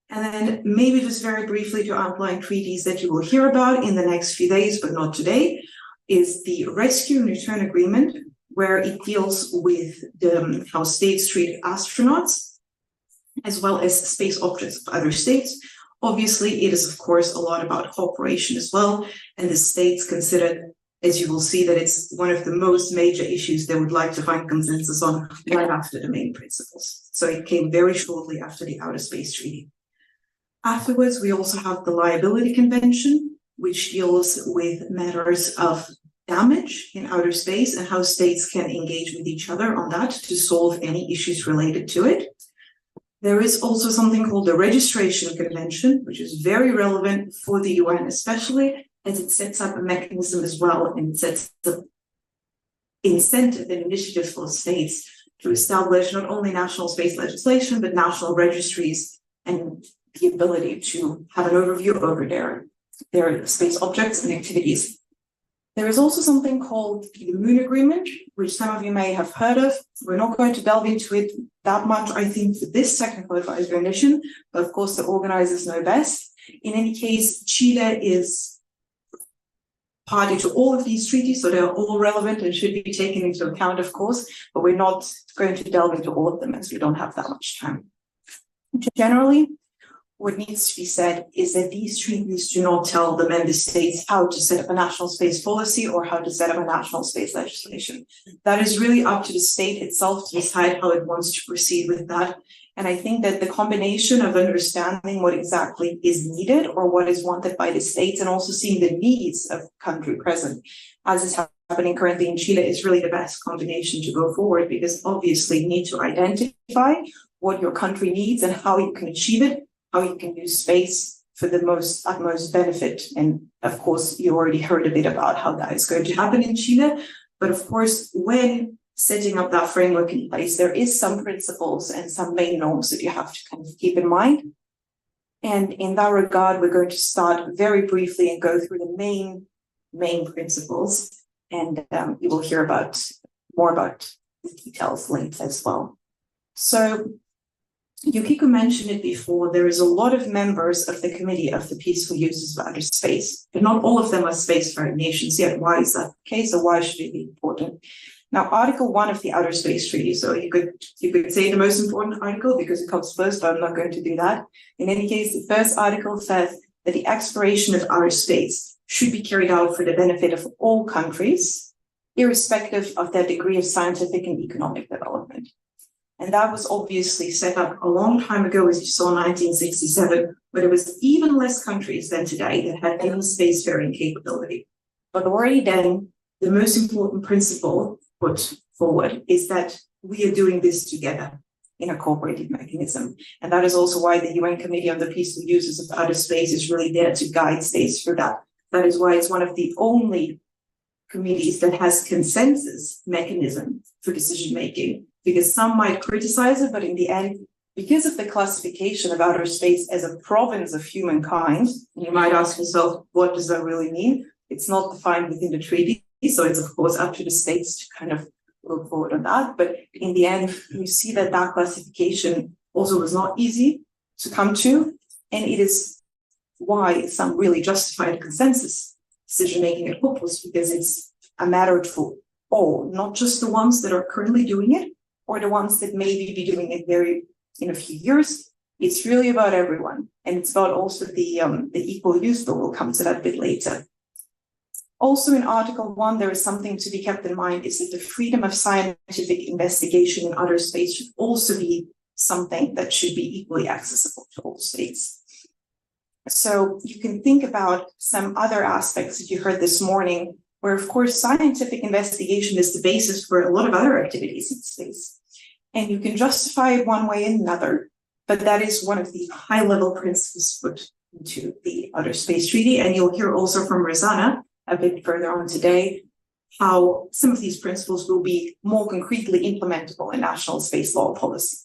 And then maybe just very briefly to outline treaties that you will hear about in the next few days, but not today, is the Rescue and Return Agreement, where it deals with how states treat astronauts, as well as space objects of other states. Obviously, it is, of course, a lot about cooperation as well, and the states considered, as you will see, that it's one of the most major issues they would like to find consensus on right after the main principles. So it came very shortly after the Outer Space Treaty. Afterwards, we also have the Liability Convention, which deals with matters of damage in outer space and how states can engage with each other on that to solve any issues related to it. There is also something called the Registration Convention, which is very relevant for the UN, especially as it sets up a mechanism as well, and it sets up incentive and initiative for states to establish not only national space legislation, but national registries and the ability to have an overview over their space objects and activities. There is also something called the Moon Agreement, which some of you may have heard of. We're not going to delve into it that much, I think, for this technical advisory mission, but of course the organizers know best. In any case, Chile is party to all of these treaties, so they're all relevant and should be taken into account, of course, but we're not going to delve into all of them as we don't have that much time. Generally, what needs to be said is that these treaties do not tell the member states how to set up a national space policy or how to set up a national space legislation. That is really up to the state itself to decide how it wants to proceed with that. And I think that the combination of understanding what exactly is needed or what is wanted by the states and also seeing the needs of country present, as is happening currently in Chile, is really the best combination to go forward, because obviously you need to identify what your country needs and how you can achieve it, how you can use space for the utmost benefit. And of course, you already heard a bit about how that is going to happen in Chile. But of course, when setting up that framework in place, there is some principles and some main norms that you have to kind of keep in mind. And in that regard, we're going to start very briefly and go through the main principles. And you will hear more about the details later as well. So Yukiko mentioned it before, there is a lot of members of the Committee of the Peaceful Uses of Outer Space, but not all of them are spacefaring nations yet. Why is that the case, or why should it be important? Now, Article 1 of the Outer Space Treaty, so you could say the most important article because it comes first, but I'm not going to do that. In any case, the first article says that the exploration of outer space should be carried out for the benefit of all countries, irrespective of their degree of scientific and economic development. And that was obviously set up a long time ago, as you saw in 1967, but it was even less countries than today that had any spacefaring capability. But already then, the most important principle put forward is that we are doing this together in a cooperative mechanism. And that is also why the UN Committee on the Peaceful Uses of Outer Space is really there to guide states through that. That is why it's one of the only committees that has consensus mechanism for decision making. Because some might criticize it, but in the end, because of the classification of outer space as a province of humankind, you might ask yourself, what does that really mean? It's not defined within the treaty, so it's of course up to the states to kind of look forward on that. But in the end, you see that that classification also was not easy to come to, and it is why some really justified consensus decision-making at COPUS, because it's a matter for all, not just the ones that are currently doing it, or the ones that maybe be doing it in a few years. It's really about everyone. And it's about also the equal use, but we'll come to that a bit later. Also in Article 1, there is something to be kept in mind, is that the freedom of scientific investigation in outer space should also be something that should be equally accessible to all states. So you can think about some other aspects that you heard this morning, where of course scientific investigation is the basis for a lot of other activities in space. And you can justify it one way and another, but that is one of the high-level principles put into the Outer Space Treaty. And you'll hear also from Rosanna a bit further on today how some of these principles will be more concretely implementable in national space law policy.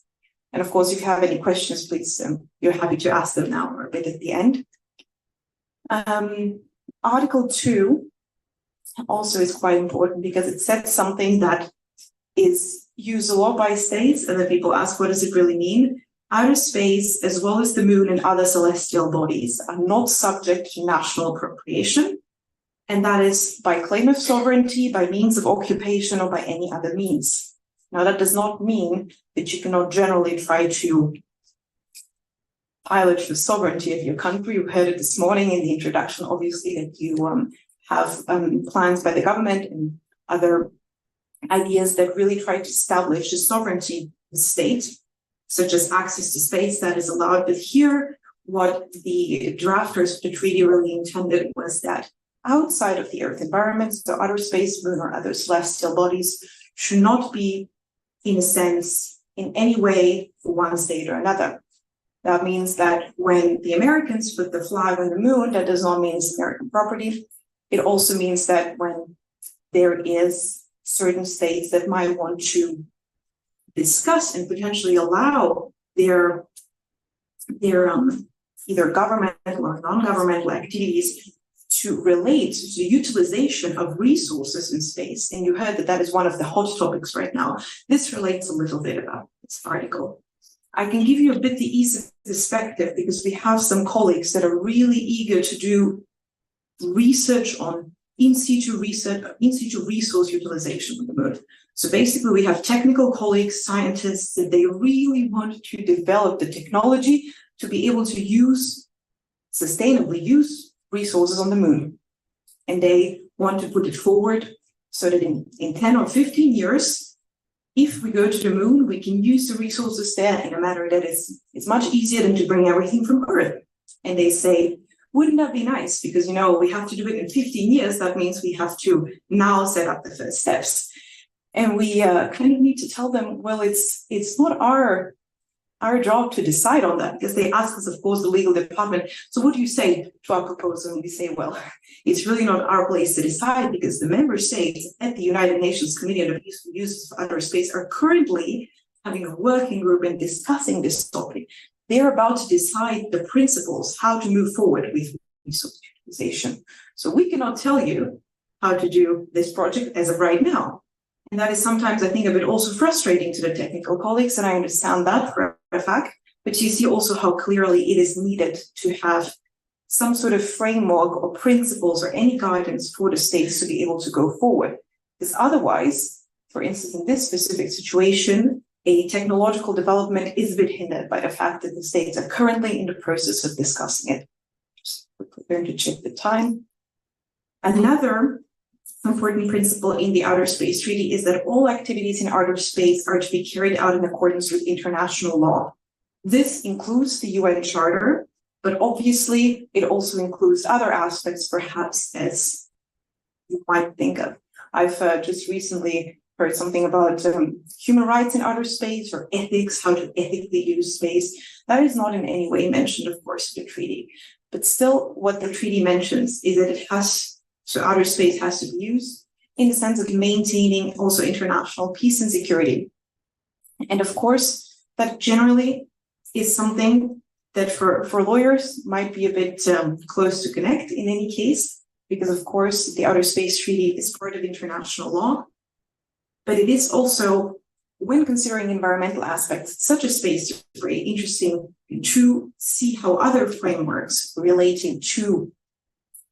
And of course, if you have any questions, please, you're happy to ask them now or a bit at the end. Article 2 also is quite important because it sets something that is used a lot by states, and then people ask, what does it really mean? Outer space, as well as the moon and other celestial bodies, are not subject to national appropriation. And that is by claim of sovereignty, by means of occupation, or by any other means. Now, that does not mean that you cannot generally try to pilot the sovereignty of your country. You heard it this morning in the introduction, obviously, that you have plans by the government and other ideas that really try to establish the sovereignty of the state, such as access to space that is allowed. But here, what the drafters of the treaty really intended was that outside of the Earth environment, so outer space, moon, or other celestial bodies, should not be, in a sense, in any way for one state or another. That means that when the Americans put the flag on the moon, that does not mean it's American property. It also means that when there is certain states that might want to discuss and potentially allow their either governmental or non-governmental activities to relate to the utilization of resources in space. And you heard that that is one of the hot topics right now. This relates a little bit about this article. I can give you a bit the easy perspective because we have some colleagues that are really eager to do research on in situ resource utilization on the moon. So basically we have technical colleagues, scientists, that they really want to develop the technology to be able to sustainably use resources on the moon. And they want to put it forward so that in 10 or 15 years, if we go to the moon, we can use the resources there in a manner that is much easier than to bring everything from Earth. And they say, wouldn't that be nice? Because, we have to do it in 15 years. That means we have to now set up the first steps. And we kind of need to tell them, well, it's not our job to decide on that, because they ask us, of course, the legal department, so what do you say to our proposal? And we say, well, it's really not our place to decide, because the member states at the United Nations Committee on the Peaceful Use of Outer Space are currently having a working group and discussing this topic. They're about to decide the principles, how to move forward with resource utilization. So we cannot tell you how to do this project as of right now. And that is sometimes, I think, a bit also frustrating to the technical colleagues, and I understand that for a fact, but you see also how clearly it is needed to have some sort of framework or principles or any guidance for the states to be able to go forward. Because otherwise, for instance, in this specific situation, a technological development is a bit hindered by the fact that the states are currently in the process of discussing it. Just quickly going to check the time. Another important principle in the Outer Space Treaty is that all activities in outer space are to be carried out in accordance with international law. This includes the UN Charter, but obviously it also includes other aspects, perhaps, as you might think of. I've just recently heard something about human rights in outer space or ethics, how to ethically use space. That is not in any way mentioned, of course, in the treaty. But still, what the treaty mentions is that outer space has to be used in the sense of maintaining also international peace and security. And of course, that generally is something that for lawyers might be a bit close to connect in any case, because of course, the Outer Space Treaty is part of international law. But it is also, when considering environmental aspects, such as space, very interesting to see how other frameworks relating to,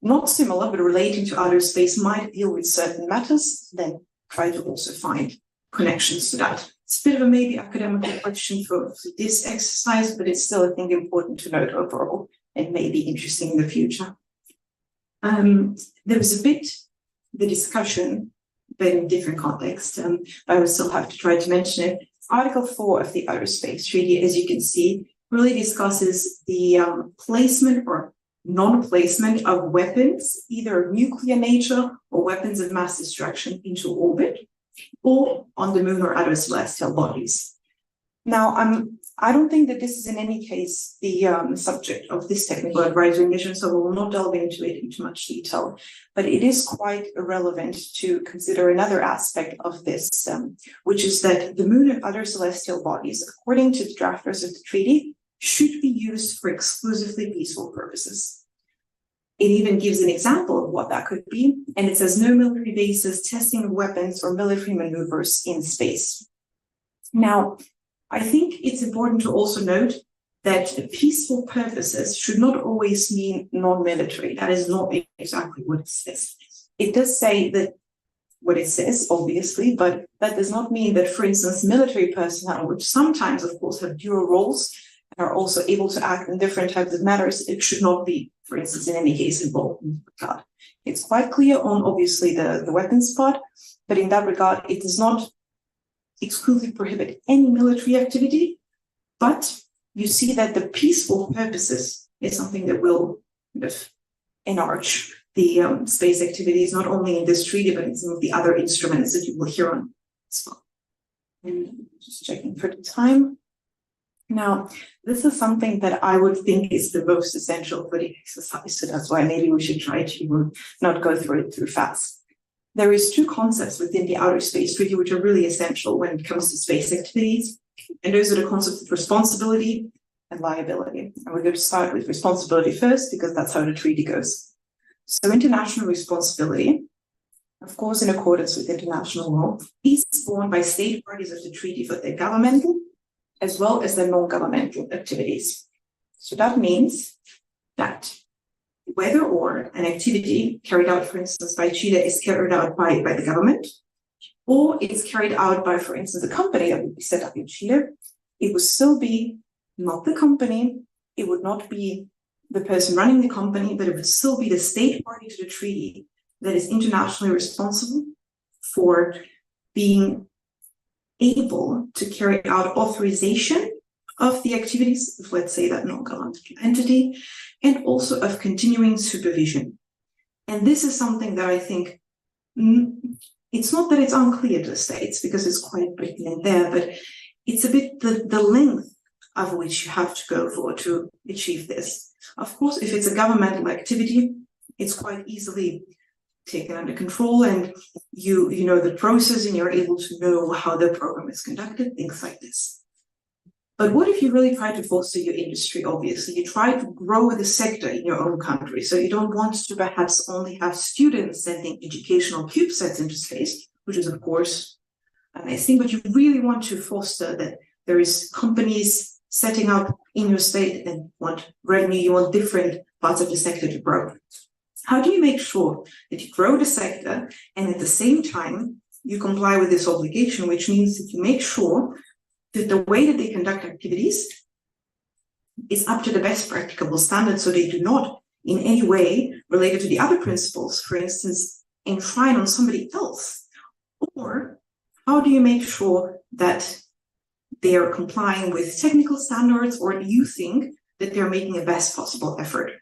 not similar, but relating to outer space might deal with certain matters, then try to also find connections to that. It's a bit of a maybe academic question for this exercise, but it's still, I think, important to note overall and maybe interesting in the future. There was a bit the discussion, but in different context, but I will still have to try to mention it. Article 4 of the Outer Space Treaty, as you can see, really discusses the placement or non-placement of weapons, either of nuclear nature or weapons of mass destruction, into orbit or on the moon or other celestial bodies. Now, I don't think that this is in any case the subject of this technical advisory mission, so we will not delve into it in too much detail, but it is quite relevant to consider another aspect of this, which is that the moon and other celestial bodies, according to the drafters of the treaty, should be used for exclusively peaceful purposes. It even gives an example of what that could be, and it says no military bases, testing of weapons, or military maneuvers in space. Now, I think it's important to also note that peaceful purposes should not always mean non-military. That is not exactly what it says. It does say that what it says, obviously, but that does not mean that, for instance, military personnel, which sometimes, of course, have dual roles and are also able to act in different types of matters, it should not be, for instance, in any case involved in that regard. It's quite clear on, obviously, the weapons part, but in that regard, it does not exclusively prohibit any military activity, but you see that the peaceful purposes is something that will kind of enlarge the space activities, not only in this treaty, but in some of the other instruments that you will hear on as well. And just checking for the time. Now, this is something that I would think is the most essential for the exercise, so that's why maybe we should try to not go through it too fast. There is two concepts within the Outer Space Treaty which are really essential when it comes to space activities, and those are the concepts of responsibility and liability. And we're going to start with responsibility first, because that's how the treaty goes. So international responsibility, of course, in accordance with international law, is borne by state parties of the treaty for their governmental as well as their non-governmental activities. So that means that whether or an activity carried out, for instance, by Chile is carried out by the government, or it's carried out by, for instance, a company that would be set up in Chile, it would still be not the company, it would not be the person running the company, but it would still be the state party to the treaty that is internationally responsible for being able to carry out authorization of the activities of, let's say, that non-governmental entity, and also of continuing supervision. And this is something that I think, it's not that it's unclear to the states, because it's quite written in there, but it's a bit the length of which you have to go for to achieve this. Of course, if it's a governmental activity, it's quite easily taken under control, and you know the process, and you're able to know how the program is conducted, things like this. But what if you really try to foster your industry? Obviously, you try to grow the sector in your own country. So you don't want to perhaps only have students sending educational CubeSats into space, which is, of course, a nice thing, but you really want to foster that there is companies setting up in your state and want revenue, you want different parts of the sector to grow. How do you make sure that you grow the sector and at the same time you comply with this obligation, which means that you make sure that the way that they conduct activities is up to the best practicable standards, so they do not in any way related to the other principles, for instance, enshrine on somebody else? Or how do you make sure that they are complying with technical standards, or you think that they're making the best possible effort?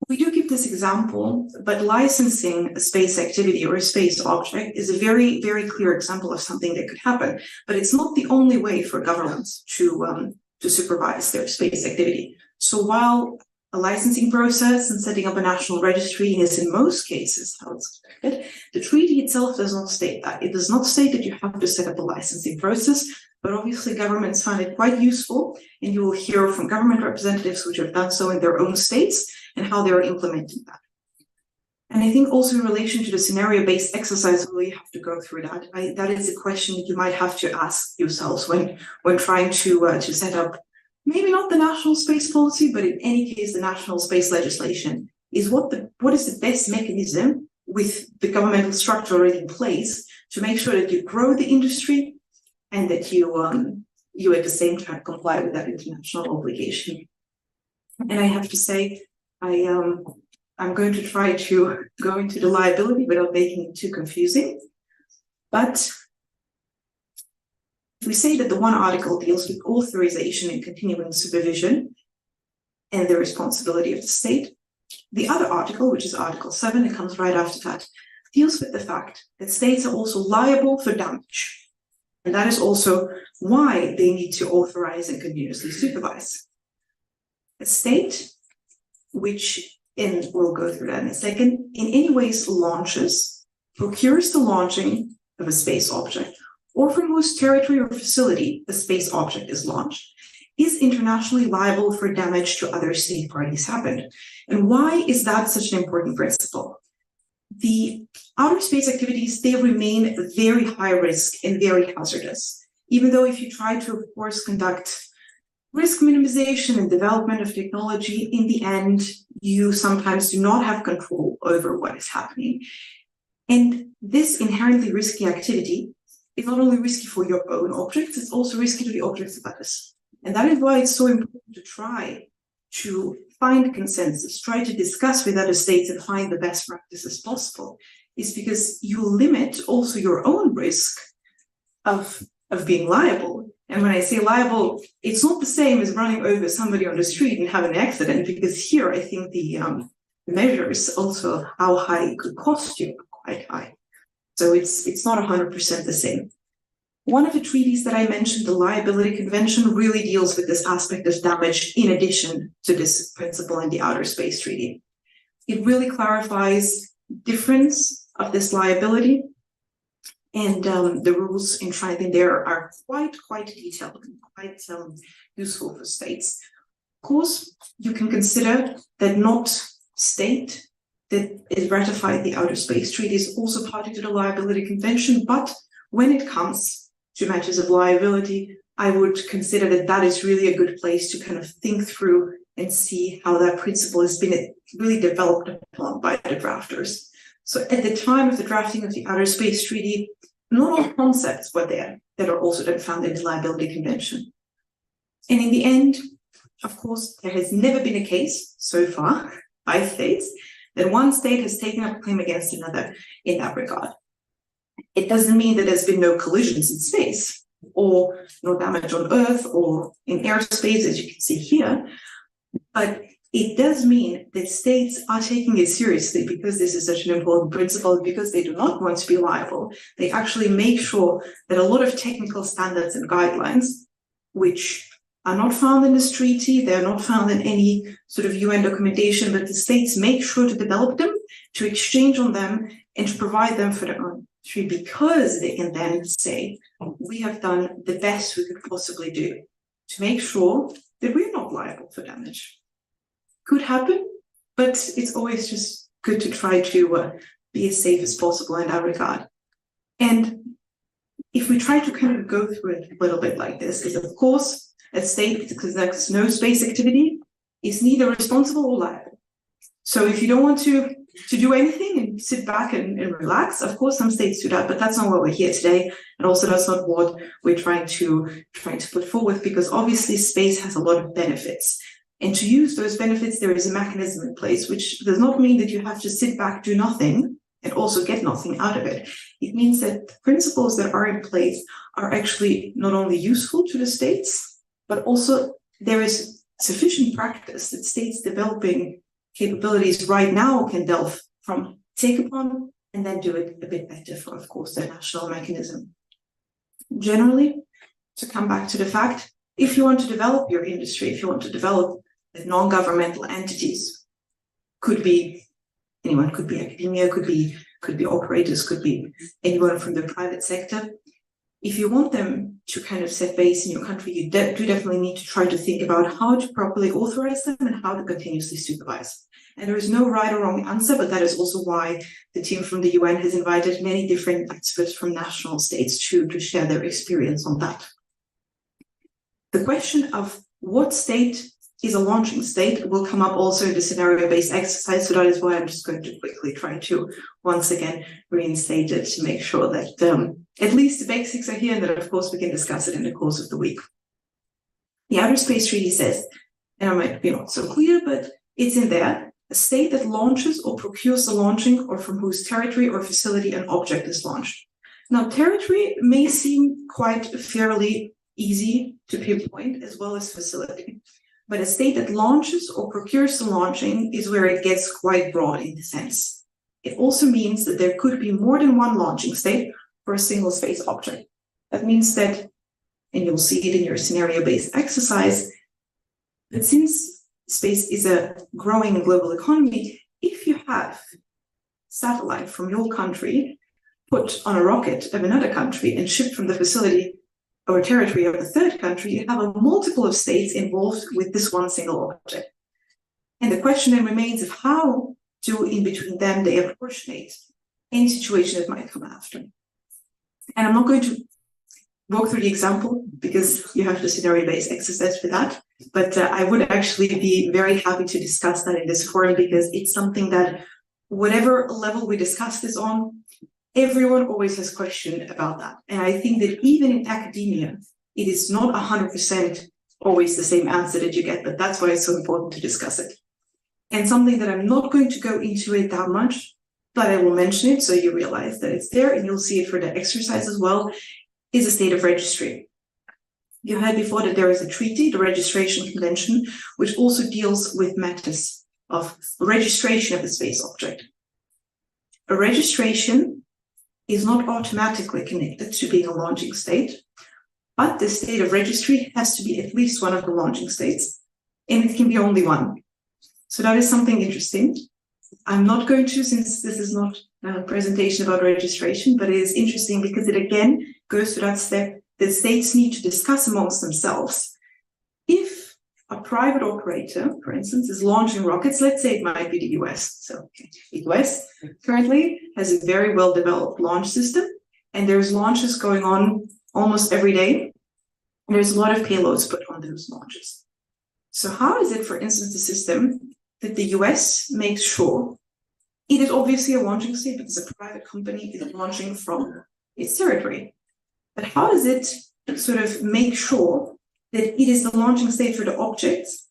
We do give this example, but licensing a space activity or a space object is a very, very clear example of something that could happen. But it's not the only way for governments to supervise their space activity. So while a licensing process and setting up a national registry is in most cases how it's expected, the treaty itself does not state that. It does not state that you have to set up a licensing process, but obviously governments find it quite useful, and you will hear from government representatives which have done so in their own states and how they are implementing that. And I think also in relation to the scenario-based exercise, we have to go through that. That is a question that you might have to ask yourselves when trying to set up, maybe not the national space policy, but in any case, the national space legislation, is what is the best mechanism with the governmental structure already in place to make sure that you grow the industry and that you at the same time comply with that international obligation. And I have to say, I'm going to try to go into the liability without making it too confusing. But if we say that the one article deals with authorization and continuing supervision, and the responsibility of the state. The other article, which is Article 7, it comes right after that, deals with the fact that states are also liable for damage. And that is also why they need to authorize and continuously supervise. A state which, and we'll go through that in a second, in any ways launches, procures the launching of a space object, or from whose territory or facility the space object is launched, is internationally liable for damage to other state parties happened. And why is that such an important principle? The outer space activities, they remain very high risk and very hazardous. Even though if you try to, of course, conduct risk minimization and development of technology, in the end, you sometimes do not have control over what is happening. And this inherently risky activity is not only risky for your own objects, it's also risky to the objects of others. And that is why it's so important to try to find consensus, try to discuss with other states and find the best practices possible, is because you limit also your own risk of being liable. And when I say liable, it's not the same as running over somebody on the street and having an accident, because here I think the measures also how high it could cost you are quite high. So it's not 100% the same. One of the treaties that I mentioned, the Liability Convention, really deals with this aspect of damage in addition to this principle in the Outer Space Treaty. It really clarifies difference of this liability, and the rules enshrined in there are quite detailed and quite useful for states. Of course, you can consider that not state that is ratified the Outer Space Treaty is also party to the Liability Convention, but when it comes to matters of liability, I would consider that that is really a good place to kind of think through and see how that principle has been really developed upon by the drafters. So at the time of the drafting of the Outer Space Treaty, not all concepts were there that are also then found in the Liability Convention. And in the end, of course, there has never been a case so far by states that one state has taken up a claim against another in that regard. It doesn't mean that there's been no collisions in space or no damage on Earth or in airspace, as you can see here, but it does mean that states are taking it seriously because this is such an important principle, because they do not want to be liable. They actually make sure that a lot of technical standards and guidelines, which are not found in this treaty, they're not found in any sort of UN documentation, but the states make sure to develop them, to exchange on them, and to provide them for their own country, because they can then say, we have done the best we could possibly do to make sure that we're not liable for damage. Could happen, but it's always just good to try to be as safe as possible in that regard. And if we try to kind of go through it a little bit like this, is of course, a state that conducts no space activity is neither responsible or liable. So if you don't want to do anything and sit back and relax, of course some states do that, but that's not what we're here today, and also that's not what we're trying to put forward, because obviously space has a lot of benefits. And to use those benefits, there is a mechanism in place, which does not mean that you have to sit back, do nothing, and also get nothing out of it. It means that the principles that are in place are actually not only useful to the states, but also there is sufficient practice that states developing capabilities right now can delve from, take upon, and then do it a bit better for, of course, the national mechanism. Generally, to come back to the fact, if you want to develop your industry, if you want to develop non-governmental entities, could be anyone, could be academia, could be operators, could be anyone from the private sector. If you want them to kind of set base in your country, you do definitely need to try to think about how to properly authorize them and how to continuously supervise. And there is no right or wrong answer, but that is also why the team from the UN has invited many different experts from national states to share their experience on that. The question of what state is a launching state will come up also in the scenario-based exercise, so that is why I'm just going to quickly try to once again reinstate it to make sure that at least the basics are here, and that of course we can discuss it in the course of the week. The Outer Space Treaty says, and I might be not so clear, but it's in there, a state that launches or procures the launching or from whose territory or facility an object is launched. Now, territory may seem quite fairly easy to pinpoint, as well as facility. But a state that launches or procures the launching is where it gets quite broad in the sense. It also means that there could be more than one launching state for a single space object. That means that, and you'll see it in your scenario-based exercise, that since space is a growing global economy, if you have satellite from your country put on a rocket of another country and shipped from the facility or territory of a third country, you have a multiple of states involved with this one single object. And the question then remains of how do in between them they apportionate any situation that might come after. And I'm not going to walk through the example because you have the scenario-based exercise for that, but I would actually be very happy to discuss that in this forum because it's something that whatever level we discuss this on, everyone always has questions about that. And I think that even in academia, it is not 100% always the same answer that you get, but that's why it's so important to discuss it. And something that I'm not going to go into it that much, but I will mention it so you realize that it's there and you'll see it for the exercise as well, is a state of registry. You heard before that there is a treaty, the Registration Convention, which also deals with matters of registration of the space object. A registration is not automatically connected to being a launching state, but the state of registry has to be at least one of the launching states, and it can be only one. So that is something interesting. I'm not going to, since this is not a presentation about registration, but it is interesting because it again goes to that step that states need to discuss amongst themselves. If a private operator, for instance, is launching rockets, let's say it might be the US. So the US currently has a very well-developed launch system, and there's launches going on almost every day. There's a lot of payloads put on those launches. So how is it, for instance, the system that the US makes sure it is obviously a launching state because a private company is launching from its territory? But how does it sort of make sure that it is the launching state for the objects,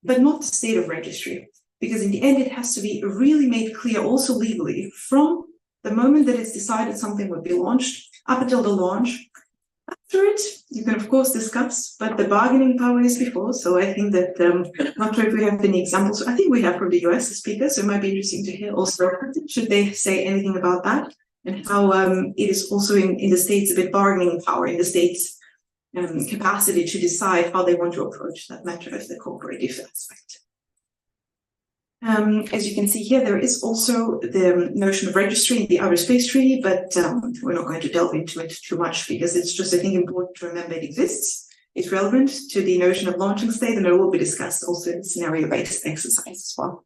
but not the state of registry? Because in the end, it has to be really made clear also legally from the moment that it's decided something would be launched up until the launch. After it, you can of course discuss, but the bargaining power is before. So I think that, not sure if we have any examples. I think we have from the US speakers, so it might be interesting to hear also, should they say anything about that? And how it is also in the states a bit bargaining power in the states capacity to decide how they want to approach that matter of the cooperative aspect. As you can see here, there is also the notion of registry in the Outer Space Treaty, but we're not going to delve into it too much because it's just, I think, important to remember it exists. It's relevant to the notion of launching state, and it will be discussed also in scenario-based exercise as well.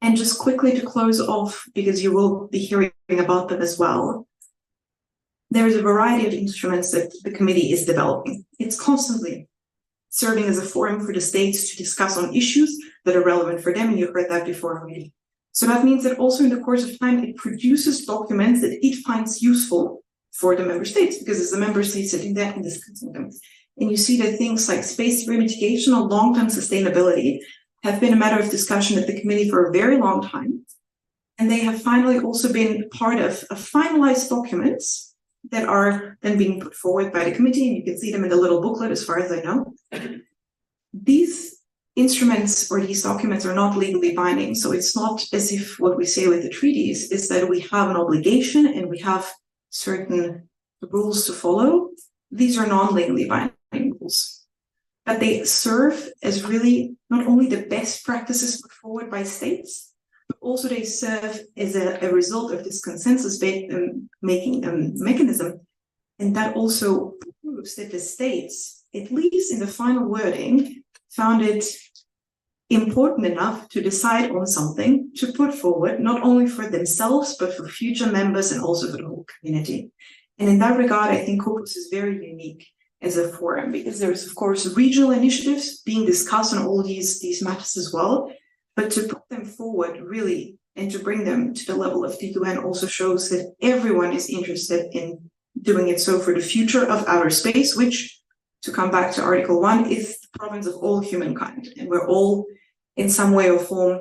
And just quickly to close off, because you will be hearing about them as well, there is a variety of instruments that the committee is developing. It's constantly serving as a forum for the states to discuss on issues that are relevant for them, and you heard that before already. So that means that also in the course of time, it produces documents that it finds useful for the member states, because it's the member states sitting there and discussing them. And you see that things like space mitigation or long-term sustainability have been a matter of discussion at the committee for a very long time. And they have finally also been part of finalized documents that are then being put forward by the committee, and you can see them in the little booklet as far as I know. These instruments or these documents are not legally binding, so it's not as if what we say with the treaties is that we have an obligation and we have certain rules to follow. These are non-legally binding rules, but they serve as really not only the best practices put forward by states, but also they serve as a result of this consensus-based making mechanism. And that also proves that the states, at least in the final wording, found it important enough to decide on something to put forward, not only for themselves, but for future members and also for the whole community. And in that regard, I think COPUS is very unique as a forum, because there's, of course, regional initiatives being discussed on all these matters as well. But to put them forward really and to bring them to the level of the UN also shows that everyone is interested in doing it so for the future of outer space, which, to come back to Article 1, is the province of all humankind. And we're all in some way or form,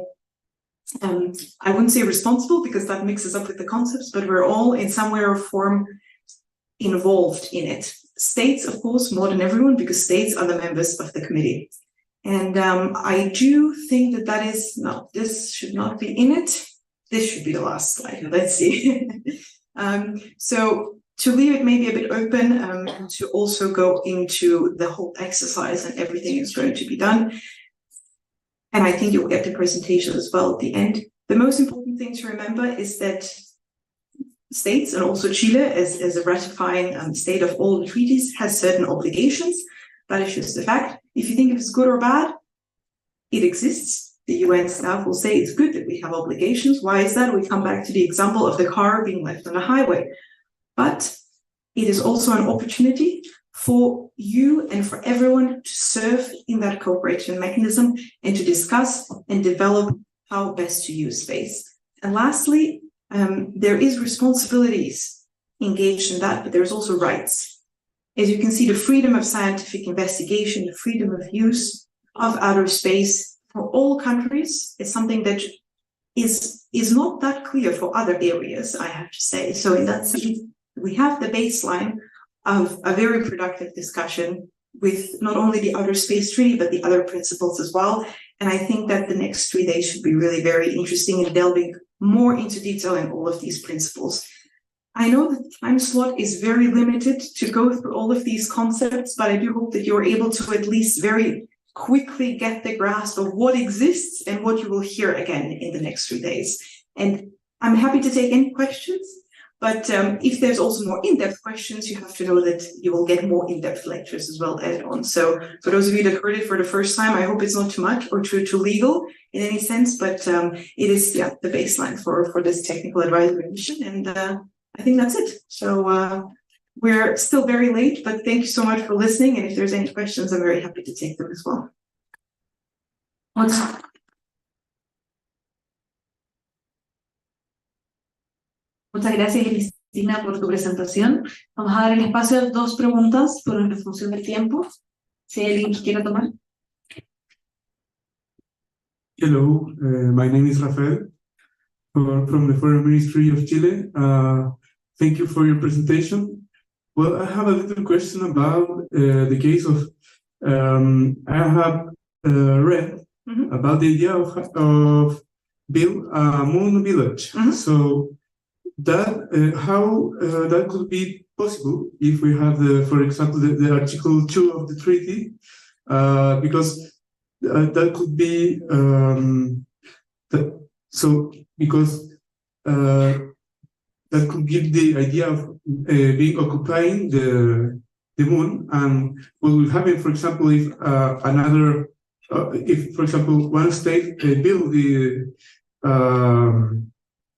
I wouldn't say responsible because that mixes up with the concepts, but we're all in some way or form involved in it. states, of course, more than everyone, because states are the members of the committee. And I do think that that is, no, this should not be in it. This should be the last slide. Let's see. So to leave it maybe a bit open, and to also go into the whole exercise and everything is going to be done. And I think you'll get the presentation as well at the end. The most important thing to remember is that states, and also Chile as a ratifying state of all the treaties, has certain obligations. That is just a fact. If you think if it's good or bad, it exists. The UN staff will say it's good that we have obligations. Why is that? We come back to the example of the car being left on the highway. But it is also an opportunity for you and for everyone to serve in that cooperation mechanism and to discuss and develop how best to use space. And lastly, there is responsibilities engaged in that, but there's also rights. As you can see, the freedom of scientific investigation, the freedom of use of outer space for all countries is something that is not that clear for other areas, I have to say. So in that sense, we have the baseline of a very productive discussion with not only the Outer Space Treaty, but the other principles as well. And I think that the next 3 days should be really very interesting in delving more into detail in all of these principles. I know the time slot is very limited to go through all of these concepts, but I do hope that you're able to at least very quickly get the grasp of what exists and what you will hear again in the next 3 days. And I'm happy to take any questions. But if there's also more in-depth questions, you have to know that you will get more in-depth lectures as well added on. So for those of you that heard it for the first time, I hope it's not too much or too legal in any sense, but it is the baseline for this technical advisory mission. And I think that's it. So we're still very late, but thank you so much for listening. And if there's any questions, I'm very happy to take them as well. Muchas gracias, Cristina, por tu presentación. Vamos a dar el espacio a 2 preguntas por una función del tiempo. Si hay alguien que quiera tomar. Hello, my name is Rafael from the Foreign Ministry of Chile. Thank you for your presentation. Well, I have a little question about the case of, I have read about the idea of build a moon village. So that how that could be possible if we have for example, the Article 2 of the treaty, because that could be that could give the idea of being occupying the moon, and what will happen, for example, if if, for example, one state build the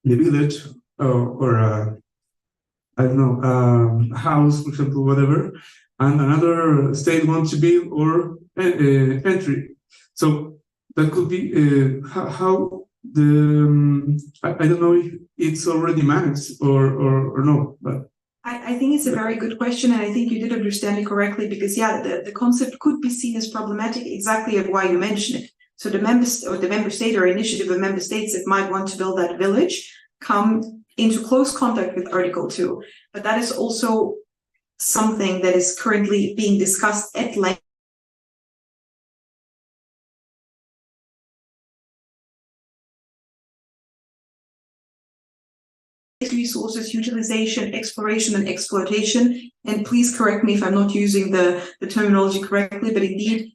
village or I don't know, house, for example, whatever, and another state wants to build or entry. So that could be how the I don't know if it's already managed or no, but I think it's a very good question, and I think you did understand it correctly, because the concept could be seen as problematic exactly of why you mentioned it. So the member state or initiative of member states that might want to build that village come into close contact with Article 2. But that is also something that is currently being discussed at length. Resources, utilization, exploration, and exploitation. And please correct me if I'm not using the terminology correctly, but indeed,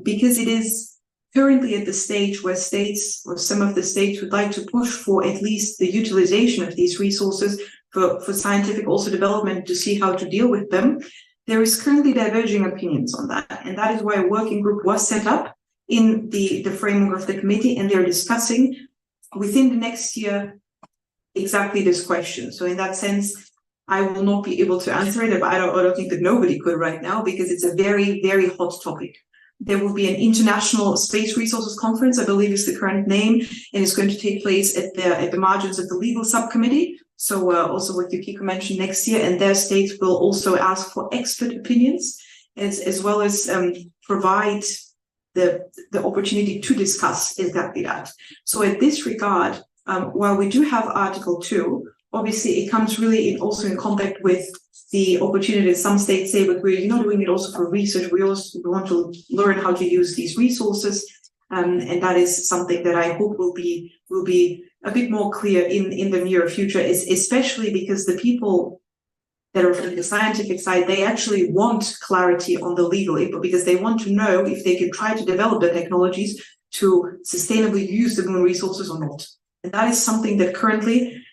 because it is currently at the stage where states or some of the states would like to push for at least the utilization of these resources for scientific also development to see how to deal with them, there is currently diverging opinions on that. And that is why a working group was set up in the framework of the committee, and they're discussing within the next year exactly this question. So in that sense, I will not be able to answer it, but I don't think that nobody could right now, because it's a very, very hot topic. There will be an International Space Resources Conference, I believe is the current name, and it's going to take place at the margins of the legal subcommittee. So also what Yukiko mentioned next year, and their states will also ask for expert opinions as well as provide the opportunity to discuss exactly that. So in this regard, while we do have Article 2, obviously it comes really also in contact with the opportunity that some states say, but we're not doing it also for research. We also want to learn how to use these resources. And that is something that I hope will be a bit more clear in the near future, especially because the people that are from the scientific side, they actually want clarity on the legal input, because they want to know if they can try to develop the technologies to sustainably use the moon resources or not. And that is something that currently,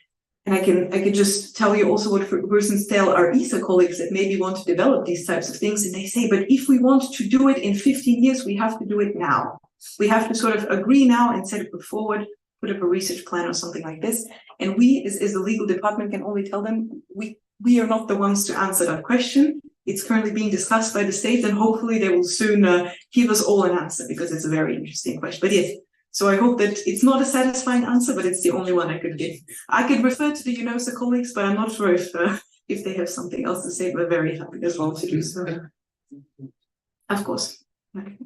and I can just tell you also what persons tell our ESA colleagues that maybe want to develop these types of things, and they say, but if we want to do it in 15 years, we have to do it now. We have to sort of agree now and set it forward, put up a research plan or something like this. And we, as the legal department, can only tell them we are not the ones to answer that question. It's currently being discussed by the state, and hopefully they will soon give us all an answer, because it's a very interesting question. But yes, so I hope that it's not a satisfying answer, but it's the only one I could give. I could refer to the UNOOSA colleagues, but I'm not sure if they have something else to say. We're very happy as well to do so. Of course. Okay.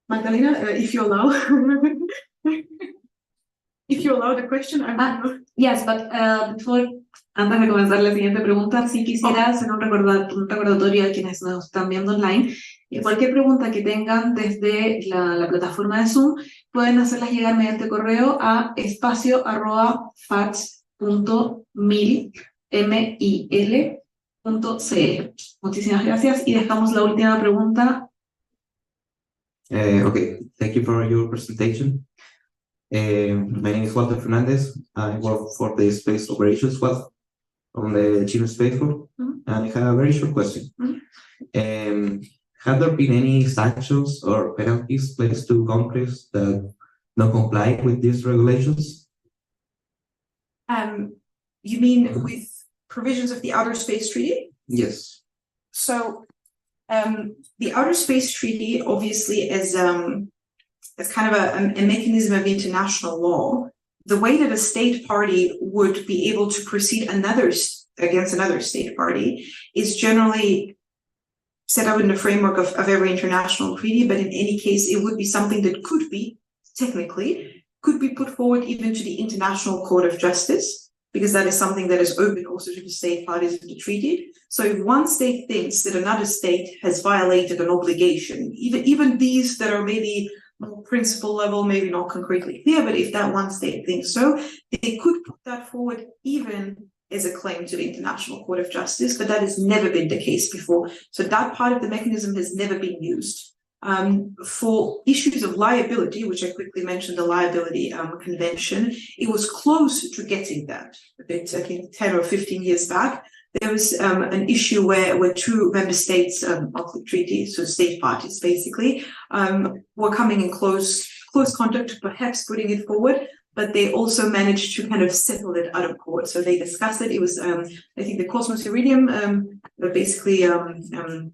Magdalena, if you allow, the question, Yes, but before, antes de comenzar la siguiente pregunta, sí quisiera hacer un recordatorio a quienes nos están viendo online. Cualquier pregunta que tengan desde la plataforma de Zoom, pueden hacerlas llegar mediante correo a espacio@facch.mil.cl. Muchísimas gracias, y dejamos la última pregunta. Okay, thank you for your presentation. My name is Walter Fernandez. I work for the Space Operations Well on the Chile Space Force, and I have a very short question. Have there been any sanctions or penalties placed to countries that don't comply with these regulations? You mean with provisions of the Outer Space Treaty? Yes. So the Outer Space Treaty, obviously, as kind of a mechanism of international law, the way that a state party would be able to proceed against another state party is generally set up in the framework of every international treaty. But in any case, it would be something that could be put forward even to the International Court of Justice, because that is something that is open also to the state parties of the treaty. So if one state thinks that another state has violated an obligation, even these that are maybe more principle level, maybe not concretely clear, but if that one state thinks so, they could put that forward even as a claim to the International Court of Justice, but that has never been the case before. So that part of the mechanism has never been used. For issues of liability, which I quickly mentioned, the liability convention, it was close to getting that a bit, I think 10 or 15 years back. There was an issue where two member states of the treaty, so state parties basically, were coming in close contact to perhaps putting it forward, but they also managed to kind of settle it out of court. So they discussed it. It was, I think, the Cosmos Iridium, basically the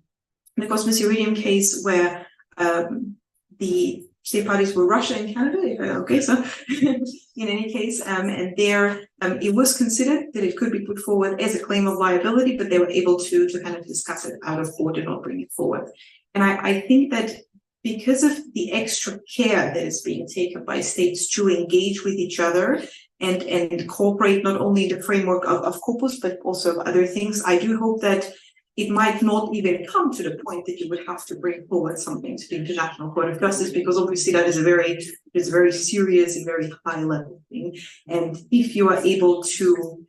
Cosmos Iridium case where the state parties were Russia and Canada. Okay, so in any case, and there it was considered that it could be put forward as a claim of liability, but they were able to kind of discuss it out of court and not bring it forward. And I think that because of the extra care that is being taken by states to engage with each other and cooperate not only in the framework of Corpus, but also of other things, I do hope that it might not even come to the point that you would have to bring forward something to the International Court of Justice, because obviously that is a very serious and very high level thing. And if you are able to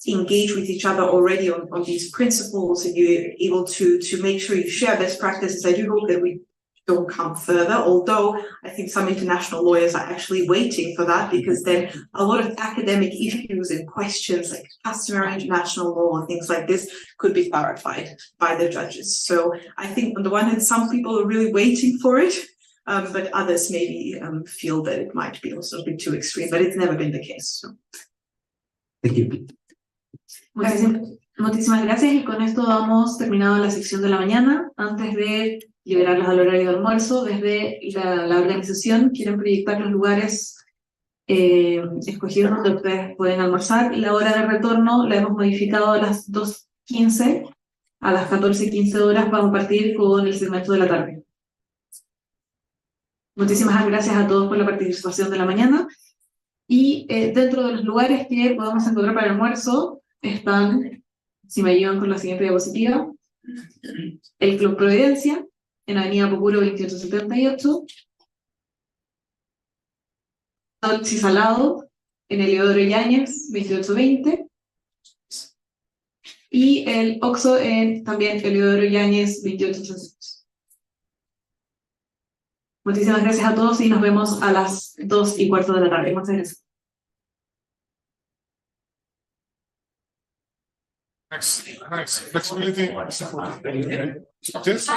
engage with each other already on these principles, and you're able to make sure you share best practices, I do hope that we don't come further, although I think some international lawyers are actually waiting for that, because then a lot of academic issues and questions like customary international law and things like this could be clarified by the judges. So I think on the one hand, some people are really waiting for it, but others maybe feel that it might be also a bit too extreme, but it's never been the case. So. Thank you. Muchísimas gracias, y con esto hemos terminado la sección de la mañana. Antes de liberarlos al horario de almuerzo, desde la organización quieren proyectar los lugares escogidos donde ustedes pueden almorzar, y la hora de retorno la hemos modificado a las 2:15, a las 14:15 horas vamos a partir con el segmento de la tarde. Muchísimas gracias a todos por la participación de la mañana, Y dentro de los lugares que podemos encontrar para el almuerzo están, si me ayudan con la siguiente diapositiva, el Club Providencia, en Avenida Pocuro 2878, Dolce y Salado, en Heliodoro Yáñez 2820, y el Oxxo en también Heliodoro Yáñez 2882. Muchísimas gracias a todos y nos vemos a las 2:15 de la tarde. Muchas gracias. Flexibility is important. Yes?